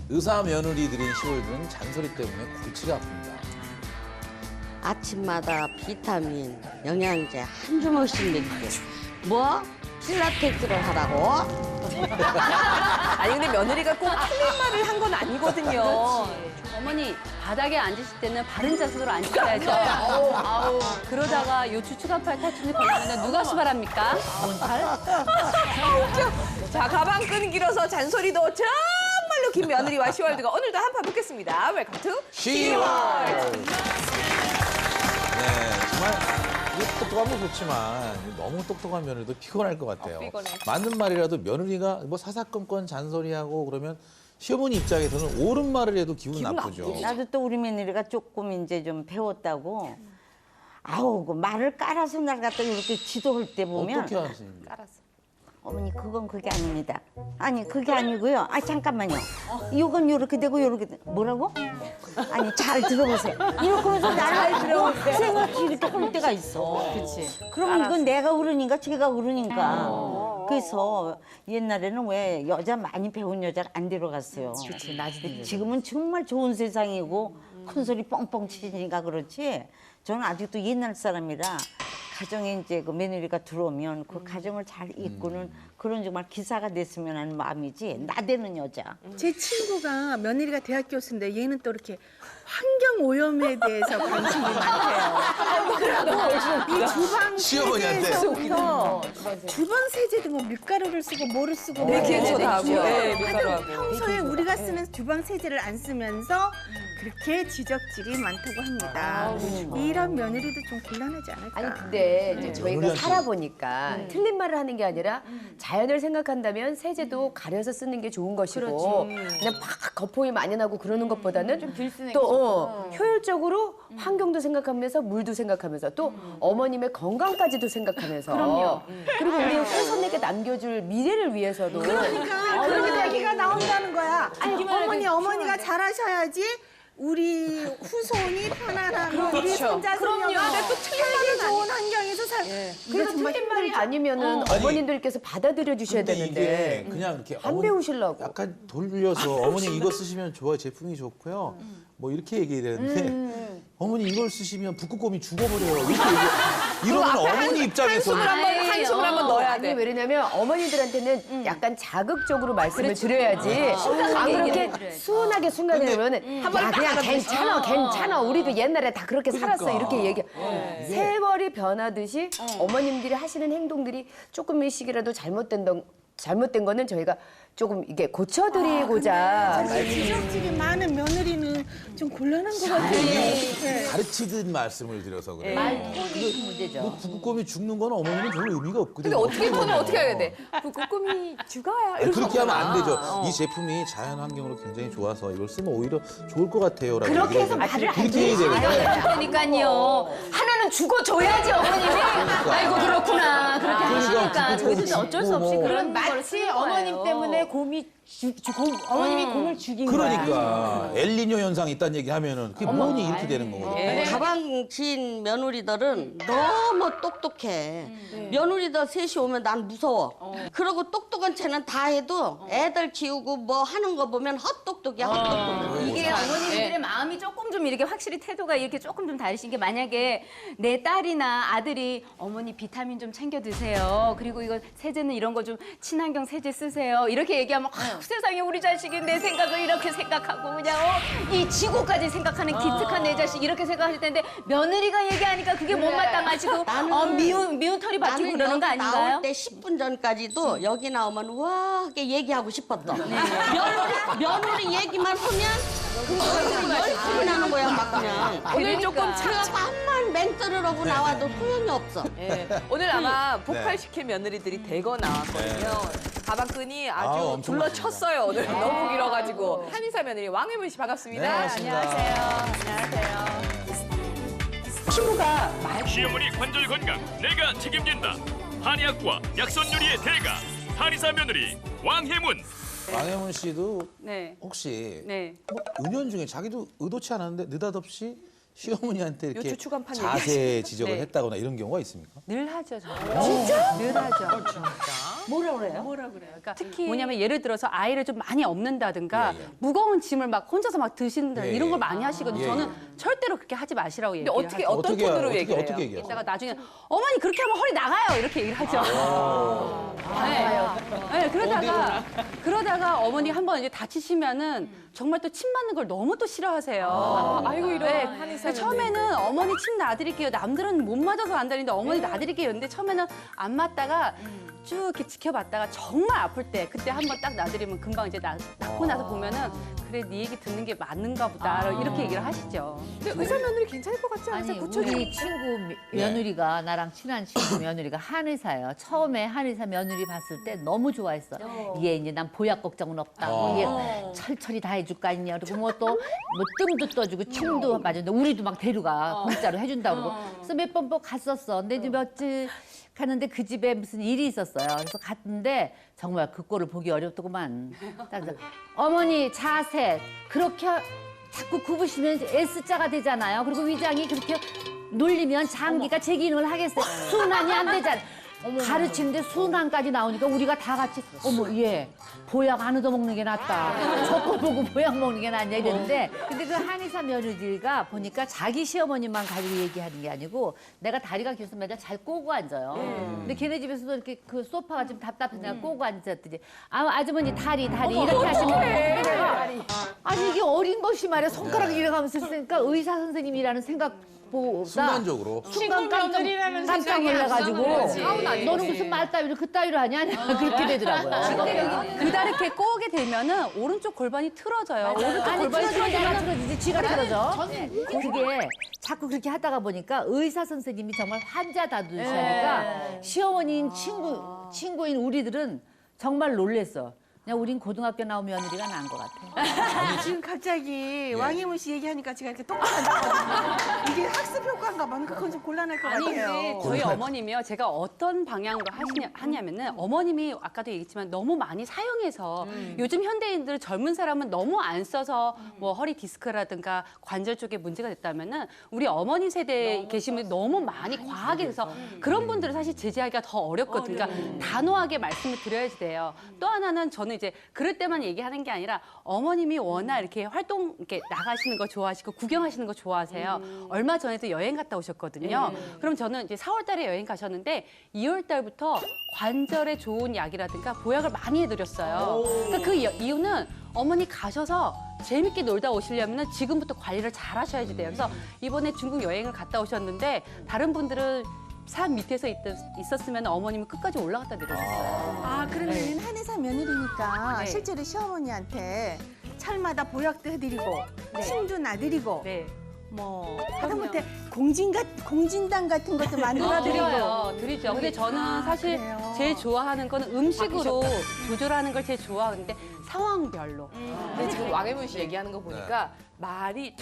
의사 며느리들인 시월들은 잔소리 때문에 골치가 아픕니다. 아침마다 비타민, 영양제 한 주먹씩 먹게. 뭐? 필라테스를 하라고? 아니 근데 며느리가 꼭 틀린 말을 한 건 아니거든요. 어머니 바닥에 앉으실 때는 바른 자세로 앉으셔야죠. 아우, 그러다가 요 주추간팔 탈출이 걸리면 누가 수발합니까? 자, 가방끈 길어서 잔소리도 정말로 긴 며느리와 시월드가 오늘도 한판 붙겠습니다. 웰컴 투 시월! 네, 정말 이게 똑똑한 건 좋지만 너무 똑똑한 며느리도 피곤할 것 같아요. 피곤해. 맞는 말이라도 며느리가 뭐 사사건건 잔소리하고 그러면 시어머니 입장에서는 옳은 말을 해도 기분 나쁘죠. 나도 또 우리 며느리가 조금 이제 좀 배웠다고. 아우, 그 말을 깔아서 날 갖다 이렇게 지도할 때 보면. 어떻게 하시는지. 어머니, 그건 그게 아닙니다. 아니, 그게 아니고요. 아, 잠깐만요. 이건 요렇게 되고 요렇게 되고. 뭐라고? 아니, 잘 들어보세요. 이렇게 해서 나를 들어보세요. 생각이 이렇게 할 때가 있어. 그렇지. 그럼 이건 내가 어른인가 제가 어른인가. 그래서 옛날에는 왜 여자 많이 배운 여자를 안 데려갔어요. 그렇지, 낮은 지금은 정말 좋은 세상이고 큰 소리 뻥뻥 치니까 그렇지. 저는 아직도 옛날 사람이라 가정에 이제 그 며느리가 들어오면 그 가정을 잘 이끄는 그런 정말 기사가 됐으면 하는 마음이지 나대는 여자. 제 친구가 며느리가 대학 교수인데 얘는 또 이렇게 환경 오염에 대해서 관심이 많대요. 그리고 이 주방 시어머니한테. 세제에서부터 주방 세제도 뭐 밀가루를 쓰고 뭐를 쓰고 뭐 베이킹소다 하고, 네, 밀가루하고. 평소에 우리가 쓰는 주방 세제를 안 쓰면서 그렇게 지적질이 많다고 합니다. 이런 며느리도 좀 곤란하지 않을까? 아니 근데 이제 저희가 며느리한테. 살아보니까 틀린 말을 하는 게 아니라 자연을 생각한다면 세제도 가려서 쓰는 게 좋은 것이고 그냥 막 거품이 많이 나고 그러는 것보다는 또 효율적으로 환경도 생각하면서 물도 생각하면서 또 어머님의 건강까지도 생각하면서 그리고 우리 후손에게 남겨줄 미래를 위해서도 그러니까 그런 얘기가 나온다는 거야. 어머니가 잘하셔야지 우리 후손이 편안하고 우리 손자 손녀가 또 살기 좋은 환경에서 그래서 틀린 말이 아니면은 아니, 어머님들께서 받아들여 주셔야 근데 되는데 이게 그냥 이렇게 안 배우시려고. 약간 돌려서 어머니 이거 쓰시면 좋아요. 제품이 좋고요. 뭐 이렇게 얘기해야 되는데 어머니 이걸 쓰시면 북극곰이 죽어버려요. 이렇게 이러면 어머니 입장에서는 한숨을 한번 넣어야 아니 돼. 왜냐면 어머니들한테는 약간 자극적으로 말씀을 드려야지 안 그렇게 수은하게 순간에 그러면은 야 그냥 괜찮아 우리도 옛날에 다 그렇게 살았어 이렇게 얘기 세월이 변하듯이 어머님들이 하시는 행동들이 조금씩이라도 잘못된 거는 저희가 조금 이게 고쳐드리고자 지적질이 많은 며느리는 좀 곤란한 것 같아요. 가르치듯 말씀을 드려서 그래요. 이게 문제죠. 뭐 북극곰이 죽는 건 어머니는 별로 의미가 없거든요. 근데 어떻게 저는 어떻게 해야 돼? 북극곰이 죽어야 아니, 이럴 수 그렇게 하면 안 없잖아. 되죠. 이 제품이 자연 환경으로 굉장히 좋아서 이걸 쓰면 오히려 좋을 것 같아요라고 그렇게 얘기를 해서 말을 안 그렇게 해야 되거든요. 그러니까요. 하나는 죽어줘야지 어머님이 아이고 그렇구나. 그렇게 하시니까 북극곰이 저희도 어쩔 수 없이 죽고 뭐. 그런 걸 마치 쓰는 거예요. 어머님 때문에 어머님이 곰을 죽인 거야. 그러니까 엘니뇨 현상이 있다는 얘기 하면은 그게 뭐니 이렇게 되는 거거든요. 가방 진 며느리들은 너무 똑똑해. 며느리들 셋이 오면 난 무서워. 그러고 똑똑한 채는 다 해도 애들 키우고 뭐 하는 거 보면 헛똑똑이야, 헛똑똑. 이게 어머님들의 마음이 조금 좀 이렇게 확실히 태도가 이렇게 조금 좀 다르신 게 만약에 내 딸이나 아들이 어머니 비타민 좀 챙겨 드세요. 그리고 이거 세제는 이런 거 좀 친환경 세제 쓰세요. 이렇게 얘기하면 세상에 우리 자식이 내 생각을 이렇게 생각하고 그냥 이 지구까지 생각하는 기특한 내 자식 이렇게 생각하실 텐데 며느리가 얘기하니까 그게 못마땅하시고 미운 털이 받치고 그러는 거 아닌가요? 나올 때 10분 전까지도 여기 나오면 우아하게 얘기하고 싶었던. 며느리 얘기만 하면 열심히 나는 거야 막 그냥. 오늘 조금 그래서 한만 맹터를 하고 나와도 소용이 없어. 오늘 아마 폭발시킬 며느리들이 대거 나왔거든요. 가방끈이 아주 엄청 둘러쳤어요. 오늘 너무 길어가지고. 한의사 며느리 왕혜문 씨 반갑습니다. 네, 반갑습니다. 친구가 시어머니 관절 건강 내가 책임진다. 한의학과 약선 요리의 대가 한의사 며느리 왕혜문. 왕혜문 씨도 네. 혹시 네. 뭐 은연중에 자기도 의도치 않았는데 느닷없이 시어머니한테 이렇게 주추간판 자세 지적을 네. 했다거나 이런 경우가 있습니까? 늘 하죠, 저는. 진짜? 늘 하죠. 진짜? 뭐라 그래요? 그러니까 뭐냐면 예를 들어서 아이를 좀 많이 업는다든가 무거운 짐을 막 혼자서 막 드신다 이런 걸 많이 하시거든요. 저는 절대로 그렇게 하지 마시라고 근데 얘기해요. 어떻게 어떤 톤으로 얘기해요? 어떻게 얘기해요? 이따가 나중에 어머니 그렇게 하면 허리 나가요 이렇게 얘기를 하죠. 네, 그러다가 어머니 한번 이제 다치시면은 정말 또 침 맞는 걸 너무 또 싫어하세요. 아이고 이런 네, 한의사. 처음에는 어머니 침 놔드릴게요. 남들은 못 맞아서 안 다니는데 어머니 놔드릴게요. 근데 처음에는 안 맞다가 쭉 이렇게 지켜봤다가 정말 아플 때 그때 한번 딱 놔드리면 금방 이제 낫고 나서 보면은 그래 네 얘기 듣는 게 맞는가 보다 이렇게 얘기를 하시죠. 근데 의사 며느리 괜찮을 것 같지 않으세요? 아니 고쳐주고. 우리 친구 며느리가 나랑 친한 친구 며느리가 한의사예요. 처음에 한의사 며느리 봤을 때 너무 좋아했어. 얘 이제 난 보약 걱정은 없다고. 얘 철철이 다 해줄 거 아니냐. 그리고 뭐 또 뭐 뜸도 떠주고 침도 맞았는데 우리도 막 데려가 공짜로 해준다고 그러고. 그래서 몇 번 또 갔었어. 근데 이제 며칠 가는데 그 집에 무슨 일이 있었어요. 그래서 갔는데 정말 그 꼴을 보기 어렵더구만. 딱 그래서 어머니 자세 그렇게 자꾸 굽으시면 S자가 되잖아요. 그리고 위장이 그렇게 놀리면 장기가 제 기능을 하겠어요. 순환이 안 되잖아요. 가르치는데 순환까지 나오니까 우리가 다 같이 어머 얘 보약 안 얻어먹는 게 낫다. 저거 보고 보약 먹는 게 낫냐 이랬는데 근데 그 한의사 며느리가 보니까 자기 시어머니만 가지고 얘기하는 게 아니고 내가 다리가 길어서 매달 잘 꼬고 앉아요. 근데 걔네 집에서도 이렇게 그 소파가 좀 답답해서 내가 꼬고 앉았더니 아주머니 다리 이렇게 하시면 내가 아니 이게 어린 것이 말이야 손가락 이래가면서 있으니까 의사 선생님이라는 생각보다 순간적으로. 순간 깜짝 놀라가지고 너는 무슨 말 따위로 그 따위로 하냐 그렇게 되더라고요. 그다렇게 꼬게 되면은 오른쪽 골반이 틀어져요. 오른쪽 아니 골반이 틀어지지 쥐가 틀어져. 그게 자꾸 그렇게 하다가 보니까 의사 선생님이 정말 환자 다루시니까 시어머니인 친구인 우리들은 정말 놀랬어. 그냥 우린 고등학교 나온 며느리가 나은 것 같아. 지금 갑자기 왕이문 씨 얘기하니까 제가 이렇게 똑똑하다. 이게 학습 효과인가 봐. 그건 좀 곤란할 것 아니 같아요. 근데 저희 어머님이요. 제가 어떤 방향으로 하냐면은 어머님이 아까도 얘기했지만 너무 많이 사용해서 요즘 현대인들 젊은 사람은 너무 안 써서 뭐 허리 디스크라든가 관절 쪽에 문제가 됐다면은 우리 어머니 세대에 계신 분이 너무 많이 과하게 해서 그런 분들은 사실 제지하기가 더 어렵거든요. 그러니까 단호하게 말씀을 드려야지 돼요. 또 하나는 저는 이제 그럴 때만 얘기하는 게 아니라 어머님이 워낙 이렇게 활동 이렇게 나가시는 거 좋아하시고 구경하시는 거 좋아하세요. 얼마 전에도 여행 갔다 오셨거든요. 그럼 저는 이제 4월 달에 여행 가셨는데 2월 달부터 관절에 좋은 약이라든가 보약을 많이 해드렸어요. 그러니까 그 이유는 어머니 가셔서 재밌게 놀다 오시려면 지금부터 관리를 잘 하셔야지 돼요. 그래서 이번에 중국 여행을 갔다 오셨는데 다른 분들은 산 밑에서 있었으면 어머님은 끝까지 올라갔다 내려오셨어요. 아, 그러면 한의사 며느리니까 네. 실제로 시어머니한테 철마다 보약도 해드리고 침도 놔드리고 네. 뭐 하다못해 공진단 같은 것도 만들어드리고 드리죠. 근데 저는 사실 그래요? 제일 좋아하는 거는 음식으로 조절하는 걸 제일 좋아하는데 상황별로. 근데 지금 왕혜문 씨 얘기하는 거 보니까 말이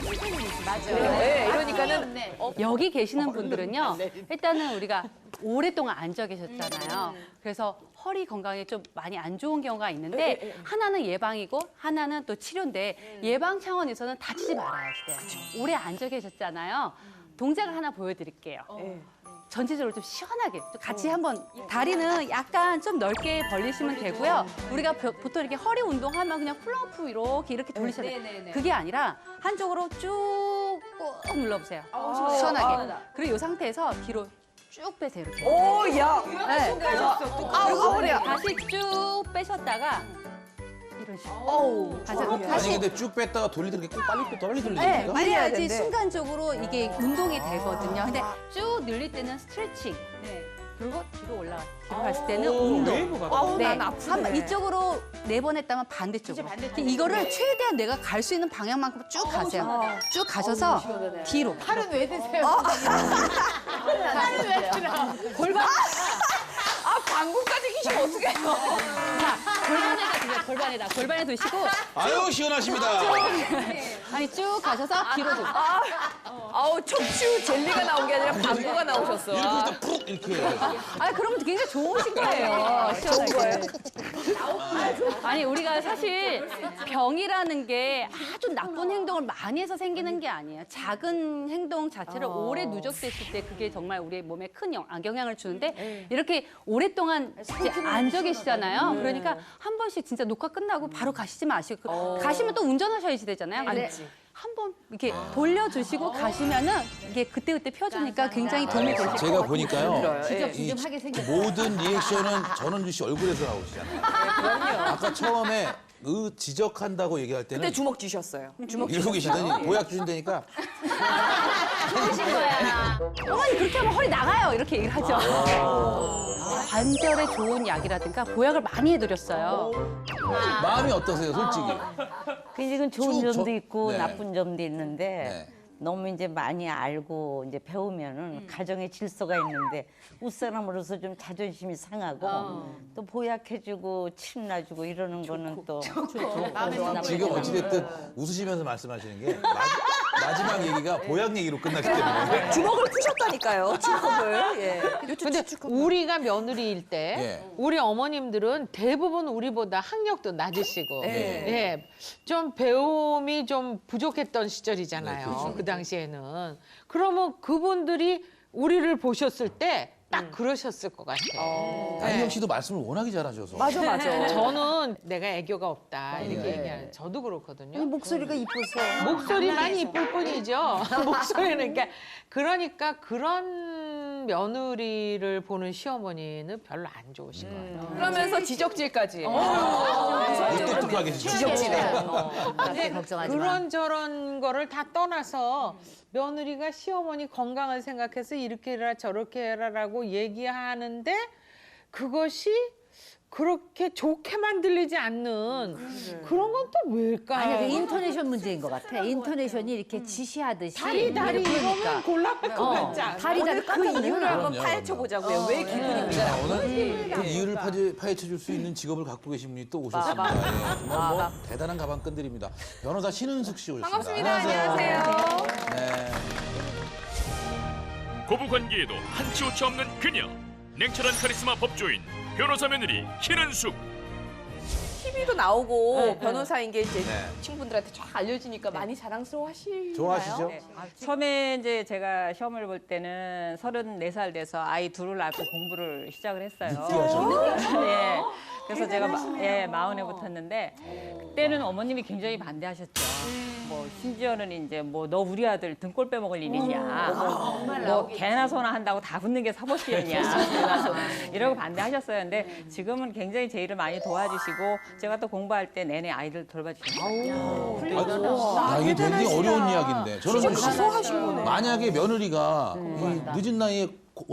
맞아요. 네, 이러니까는 여기 계시는 분들은요. 일단은 우리가 오랫동안 앉아 계셨잖아요. 그래서 허리 건강에 좀 많이 안 좋은 경우가 있는데 하나는 예방이고 하나는 또 치료인데 예방 차원에서는 다치지 말아야지 돼요. 오래 앉아 계셨잖아요. 동작을 하나 보여드릴게요. 전체적으로 좀 시원하게 좀 같이 한번 다리는 약간 좀 넓게 벌리시면 되고요. 우리가 보통 이렇게 허리 운동하면 그냥 훌렁프 이렇게 돌리셔야 돼요. 그게 아니라 한쪽으로 쭉 꾹 눌러보세요. 시원하게. 그리고 이 상태에서 뒤로 쭉 빼세요. 이렇게. 오, 야. 네. 허리야. 다시 쭉 빼셨다가 이런 식으로. 아니 근데 쭉 뺐다가 돌릴 때 꼭 빨리 네, 돌리십니까? 그래야지 순간적으로 이게 운동이 되거든요. 근데 쭉 늘릴 때는 스트레칭. 그리고 뒤로 뒤로 갔을 때는 운동. 아우, 네, 난 아프네. 이쪽으로 4번 했다면 반대쪽으로. 이거를 최대한 내가 갈 수 있는 방향만큼 쭉 가세요. 쭉 가셔서 뒤로. 팔은 왜 드세요? 골반. 방구까지 기시면 어떡해요? 자, 골반에 두시고 아유 시원하십니다. 아니 쭉 가셔서 뒤로 좀. 아우 척추 젤리가 나온 게 아니라 방구가 나오셨어. 이렇게 해서 푹 이렇게 해가지고. 아, 그럼 굉장히 좋으신 거예요. 좋은 거예요. 아니, 우리가 사실 병이라는 게 아주 나쁜 행동을 많이 해서 생기는 게 아니에요. 작은 행동 자체를 오래 누적됐을 때 그게 정말 우리 몸에 큰 악영향을 주는데 이렇게 오랫동안 이제 앉아 계시잖아요. 그러니까 한 번씩 진짜 녹화 끝나고 바로 가시지 마시고 가시면 또 운전하셔야지 되잖아요. 근데 한번 이렇게 돌려주시고 가시면은 이게 그때그때 펴주니까 굉장히 도움이 되실 거예요. 제가 보니까요. 지적지적하게 생겼어요. 모든 리액션은 전원주 씨 얼굴에서 나오시잖아요. 아까 처음에 지적한다고 얘기할 때는 그때 주먹 쥐셨어요. 주먹 이러고 계시더니 보약 주신다니까 좋으신 거야. 어머니 그렇게 하면 허리 나가요. 이렇게 얘기를 하죠. 관절에 좋은 약이라든가 보약을 많이 해드렸어요. 마음이 어떠세요, 솔직히? 굉장히 좋은 쭉 점도 저- 있고 네. 나쁜 점도 있는데 네. 너무 이제 많이 알고 이제 배우면은 가정의 질서가 있는데 웃사람으로서 좀 자존심이 상하고 또 보약해주고 침 놔주고 이러는 거는 또 지금 어찌됐든 웃으시면서 말씀하시는 게 마지막 얘기가 보약 얘기로 끝났기 때문에. 주먹을 푸셨다니까요. 주먹을. 예. 근데 우리가 며느리일 때 예. 우리 어머님들은 대부분 우리보다 학력도 낮으시고 예. 좀 배움이 좀 부족했던 시절이잖아요. 네, 그렇죠. 그 당시에는. 그러면 그분들이 우리를 보셨을 때 딱 그러셨을 것 같아요. 나희경 씨도 말씀을 워낙에 잘하셔서. 맞아. 저는 내가 애교가 없다 이렇게 얘기하는 저도 그렇거든요. 목소리가 이쁘세요. 목소리만 이쁠 뿐이죠. 목소리는 그러니까 그런 며느리를 보는 시어머니는 별로 안 좋으신 거예요. 그러면서 지적질까지. 무뚝뚝하게 지적질해. 그렇게 걱정하지 마. 그런 저런 거를 다 떠나서 며느리가 시어머니 건강을 생각해서 이렇게 해라 저렇게 해라라고 얘기하는데 그것이 그렇게 좋게 만들리지 않는 그런 건 또 왜일까? 아니 그 인터네이션 문제인 것 같아. 인터네이션이 이렇게 지시하듯이 다리 이러면 골라뺄 것 같지 않아? 다리다리 그 이유를 한번 그럼요, 파헤쳐 보자고요. 왜 기분입니까? 오늘 그 이유를 파헤쳐 줄 수 있는 직업을 갖고 계신 분이 또 오셨습니다. 예, 정말 뭐 대단한 가방끈들입니다. 변호사 신은숙 씨 오셨습니다. 반갑습니다. 안녕하세요. 네. 고부 관계에도 한치 오차 없는 그녀. 냉철한 카리스마 법조인 변호사 며느리 신은숙. TV도 나오고 변호사인 게 이제 네. 친구분들한테 쫙 알려지니까 많이 자랑스러워하시나요? 좋아하시죠? 네. 처음에 이제 제가 시험을 볼 때는 34살 돼서 아이 둘을 낳고 공부를 시작을 했어요. 네. 그래서 제가 마흔에 붙었는데 그때는 어머님이 굉장히 반대하셨죠. 뭐 심지어는 이제 뭐 너 우리 아들 등골 빼먹을 일이냐. 뭐 개나 소나 한다고 다 붙는 게 사법시험이야. 이러고 반대하셨어요. 근데 지금은 굉장히 제 일을 많이 도와주시고 제가 또 공부할 때 내내 아이들 돌봐주시고. 이게 굉장히 어려운 이야기인데 저는 가소하신 거네. 만약에 며느리가 이 늦은 나이에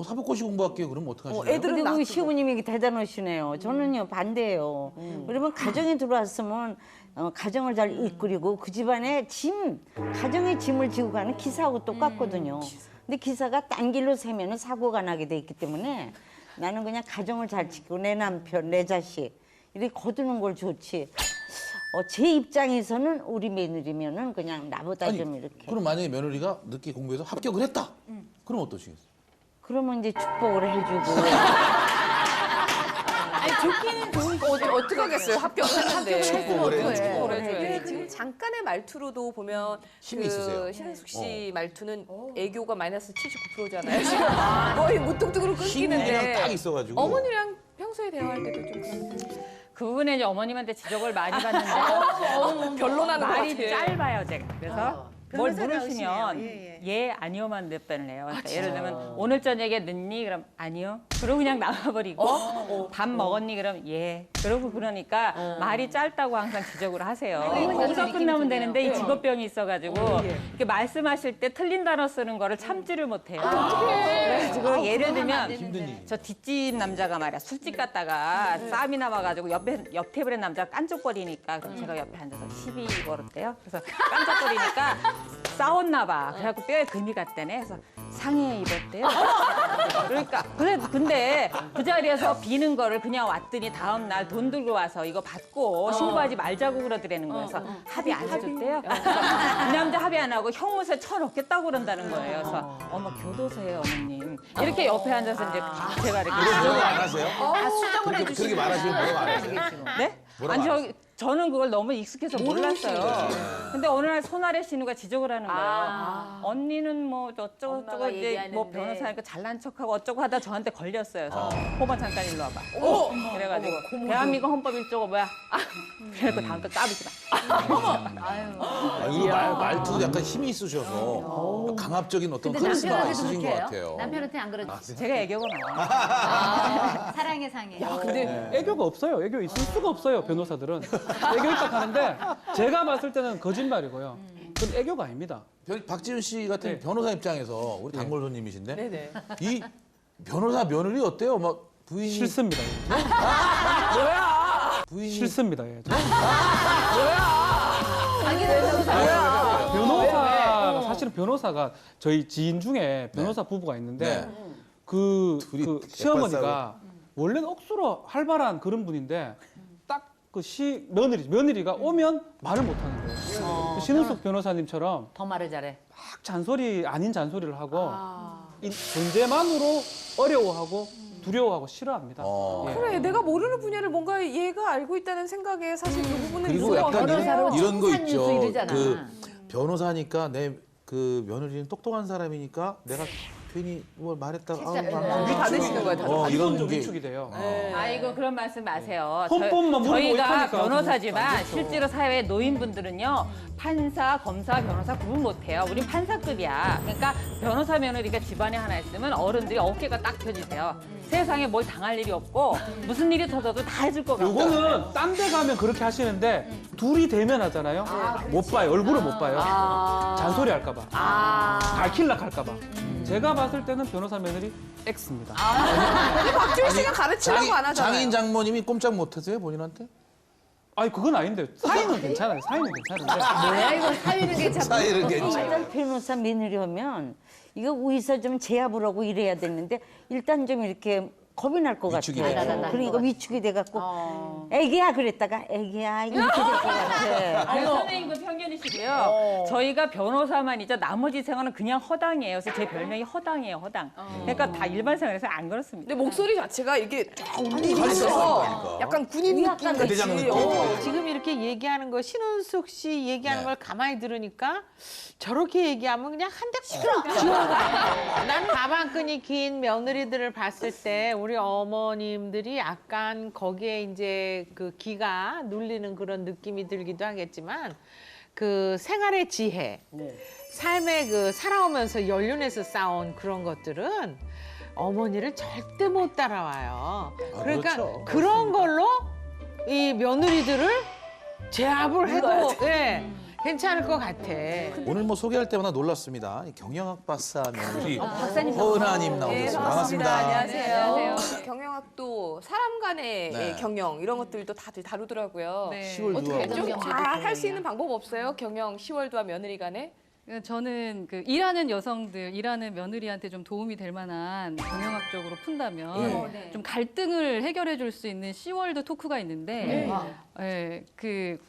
사법고시 공부할게요 그러면 어떡하시나요? 애들은 근데 그 낳고. 시부님이 대단하시네요. 저는요 반대예요. 그러면 가정에 들어왔으면 가정을 잘 이끌고 그 집안의 가정의 짐을 지고 가는 기사하고 똑같거든요. 근데 기사가 딴 길로 세면은 사고가 나게 돼 있기 때문에 나는 그냥 가정을 잘 지키고 내 남편, 내 자식 이렇게 거두는 걸 좋지. 제 입장에서는 우리 며느리면은 그냥 나보다 좀 이렇게. 그럼 만약에 며느리가 늦게 공부해서 합격을 했다. 그럼 어떠시겠어요? 그러면 이제 축복을 해주고. 아니 좋기는 좋은 거 어떻게 하겠어요? 합격했는데. 축복을 해야죠. 축복을 해줘야지. 지금 잠깐의 말투로도 보면 힘이 있으세요. 신은숙 씨 말투는 애교가 마이너스 79%잖아요. 지금 거의 무뚝뚝으로 힘이 그냥 딱 끊기는데 있어가지고. 어머니랑 평소에 대화할 때도 좀 그 부분에 이제 어머님한테 지적을 많이 받는데 변론하는 것 말이 같아. 짧아요 제가. 그래서 뭘 물으시면 예 아니요만 몇 번을 해요. 그러니까 예를 들면 오늘 저녁에 늦니? 그럼 아니요. 그러고 그냥 나가버리고 밥 먹었니? 그럼 예. 그러고 그러니까 말이 짧다고 항상 지적을 하세요. 이거 끝나면 되는데 이 직업병이 있어가지고 이렇게 말씀하실 때 틀린 단어 쓰는 거를 참지를 못해요. 그래가지고 예를 들면 저 뒷집 남자가 말이야 술집 갔다가 싸움이 나와가지고 옆 테이블에 남자가 깐족거리니까 그럼 제가 옆에 앉아서 시비 걸었대요. 그래서 깐족거리니까 싸웠나 봐. 그래갖고 뼈에 금이 갔다네. 그래서 상의에 입었대요. 그러니까 근데 그 자리에서 비는 거를 그냥 왔더니 다음 날 돈 들고 와서 이거 받고 신고하지 말자고 그러더라는 거여서 합의 안 해줬대요. 그래서 이 남자 합의 안 하고 형무소에 쳐넣겠다고 그런다는 거예요. 그래서 어머 교도소예요 어머님. 이렇게 옆에 앉아서 이제 제가 이렇게 뭐라고 안 하세요? 수정을 그렇게 말하시면 뭐라고 안 하세요? 네? 아니 저는 그걸 너무 익숙해서 몰랐어요. 근데 어느 날 손아래 신우가 지적을 하는 거예요. 언니는 뭐 어쩌고 저쩌고 이제 뭐 변호사니까 잘난 척하고 어쩌고 하다 저한테 걸렸어요. 그래서 호반 잠깐 일로 와봐. 그래가지고 대한민국 헌법 1조가 뭐야? 그래서 다음부터 까불지 마. 이 말투도 약간 힘이 있으셔서 강압적인 어떤 카리스마가 있으신 것 같아요. 남편한테 안 그러지. 제가 애교가 많아요. 사랑의 상해. 근데 애교가 없어요. 애교 있을 수가 없어요. 변호사들은. 애교 있다 하는데 제가 봤을 때는 거짓말이고요. 그건 애교가 아닙니다. 박지윤 씨 같은 네. 변호사 입장에서 우리 단골 손님이신데 이 변호사 며느리 어때요? 막 부인이 싫습니다. 부인이 싫습니다. 예. 왜요? 변호사가 사실은 변호사가 저희 지인 중에 변호사 부부가 있는데 그 둘이 시어머니가 원래는 억수로 활발한 그런 분인데 딱 그 며느리가 오면 말을 못 하는 거예요. 신은숙 변호사님처럼 더 말을 잘해. 막 잔소리 아닌 잔소리를 하고 이 존재만으로 어려워하고 두려워하고 싫어합니다. 예. 그래, 내가 모르는 분야를 뭔가 얘가 알고 있다는 생각에 사실 그 부분은 그리고 약간 변호사로 이런 거 청산 있죠. 뉴스 이러잖아. 그 변호사니까 내 그 며느리는 똑똑한 사람이니까 내가 괜히 뭘 말했다가 위 받으시는 거예요, 다들. 이런 좀 게 위축이 돼요. 아이고 그런 말씀 마세요. 헌법만 물어보고 저희가 있다니까. 변호사지만 그렇죠. 실제로 사회 노인분들은요 판사, 검사, 변호사 구분 못해요. 우린 판사급이야. 그러니까 변호사 며느리가 집안에 하나 있으면 어른들이 어깨가 딱 펴지세요. 세상에 뭘 당할 일이 없고 무슨 일이 터져도 다 해줄 것 같고. 요거는 딴 데 가면 그렇게 하시는데 둘이 대면하잖아요. 못 봐요. 얼굴을 못 봐요. 잔소리 할까 봐. 갈킬락 할까 봐. 제가 봤을 때는 변호사 며느리 X입니다. 근데 박지훈 씨가 가르치려고 안 하잖아요. 장인 장모님이 꼼짝 못하세요 본인한테? 아니 그건 아닌데 사이는 괜찮아요. 사이는 괜찮은데. 뭐야 이거 사위는 괜찮고. 사이는 괜찮아. 일단 변호사 며느리 오면 이거 의사 좀 제압을 하고 이래야 되는데 일단 좀 이렇게 겁이 날 것 위축이 같아. 되죠. 그러니까 위축이 돼갖고 애기야 그랬다가 애기야 이렇게 될 것 같아. 아니, 선생님 그 편견이시고요. 저희가 변호사만이죠. 나머지 생활은 그냥 허당이에요. 그래서 제 별명이 허당이에요. 허당. 그러니까 다 일반 생활에서 안 그렇습니다. 근데 목소리 자체가 이게 쫙 울리고 카리스마가 있어서 있다니까. 약간 군인 느낌 대장 같이. 느낌. 지금 이렇게 얘기하는 거 신은숙 씨 얘기하는 걸 가만히 들으니까 저렇게 얘기하면 그냥 한 대 꼭 쥐어가. 난 가방끈이 긴 며느리들을 봤을 때 우리 어머님들이 약간 거기에 이제 그 기가 눌리는 그런 느낌이 들기도 하겠지만 그 생활의 지혜, 삶의 그 살아오면서 연륜에서 쌓아온 그런 것들은 어머니를 절대 못 따라와요. 그러니까 그렇죠. 그런 걸로 이 며느리들을 제압을 해도 괜찮을 것 같아. 오늘 뭐 소개할 때마다 놀랐습니다. 이 경영학 박사 며느리 허은하님 나오셨습니다. 반갑습니다. 안녕하세요. 경영학도 사람 간의 네. 경영 이런 것들도 다들 다루더라고요. 10월 어떻게 6월. 좀 잘 할 수 있는 방법 없어요? 경영 10월도와 며느리 간에? 저는 그 일하는 여성들, 일하는 며느리한테 좀 도움이 될 만한 경영학적으로 푼다면 좀 갈등을 해결해 줄 수 있는 시월드 토크가 있는데 그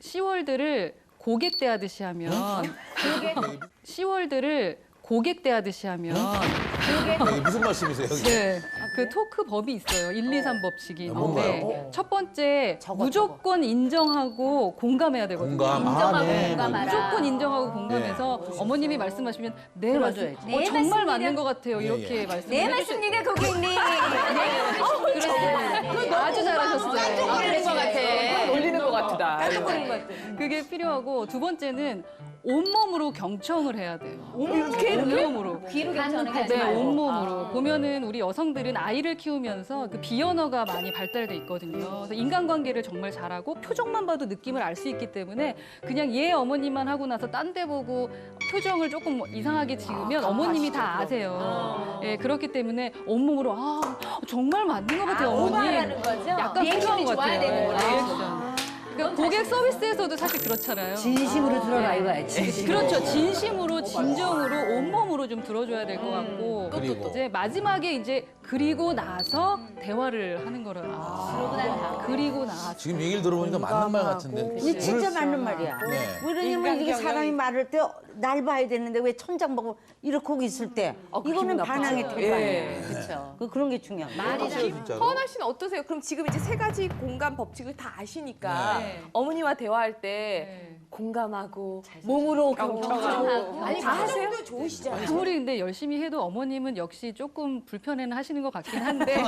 시월드를 고객 대하듯이 하면 시월드를 고객 대하듯이 하면 이게 무슨 말씀이세요? 이게? 네. 그 토크 법이 있어요. 1, 2, 3법칙이 뭔가요? 있는데 첫 번째 무조건 인정하고 공감해야 되거든요. 공감. 아, 네. 공감하라. 무조건 인정하고 공감해서 어머님이 말씀하시면 네 맞아요. 네, 정말 맞습니다. 맞는 것 같아요. 예, 이렇게 예. 말씀을 네 해주시- 맞습니다 고객님. 아주 잘하셨어요. 놀리는 것 같아. 놀리는 것 같다. 깜짝거리는 것 같아. 그게 필요하고 두 번째는 온몸으로 경청을 해야 돼요. 이렇게? 온몸으로. 귀로 괜찮은 게 네, 온몸으로. 보면은 우리 여성들은 아이를 키우면서 그 비언어가 많이 발달돼 있거든요. 그래서 인간관계를 정말 잘하고 표정만 봐도 느낌을 알 수 있기 때문에 그냥 얘 어머니만 하고 나서 딴 데 보고 표정을 조금 이상하게 지으면 어머님이 다 아세요. 예, 그렇기 때문에 온몸으로 정말 맞는 것 같아요, 어머니. 오버하라는 거죠? 약간 리액션이 필요한 것 좋아야 같아요. 되는 거죠. 리액션. 그러니까 고객 서비스에서도 사실 그렇잖아요. 진심으로 들어라 이거야. 그렇죠. 진심으로, 진정으로, 온몸으로 좀 들어줘야 될 것 같고. 그리고. 이제 마지막에 이제 그리고 나서 대화를 하는 거라. 그러고 난 다음. 그리고 나서. 지금 얘기를 들어보니까 맞는 말 같은데. 근데 진짜 맞는 말이야. 네. 왜냐면 이게 사람이 말할 때 날 봐야 되는데 왜 천장 보고 이렇게 하고 있을 때 이거는 반항의 태도 아니에요. 그렇죠. 그런 게 중요한 거예요. 진짜로. 허나 씨는 어떠세요? 그럼 지금 이제 세 가지 공감 법칙을 다 아시니까 어머니와 대화할 때 공감하고 몸으로 경청하고 아니, 다 하세요? 좋으시잖아요. 아무리 근데 열심히 해도 어머님은 역시 조금 불편해는 하시는 것 같긴 한데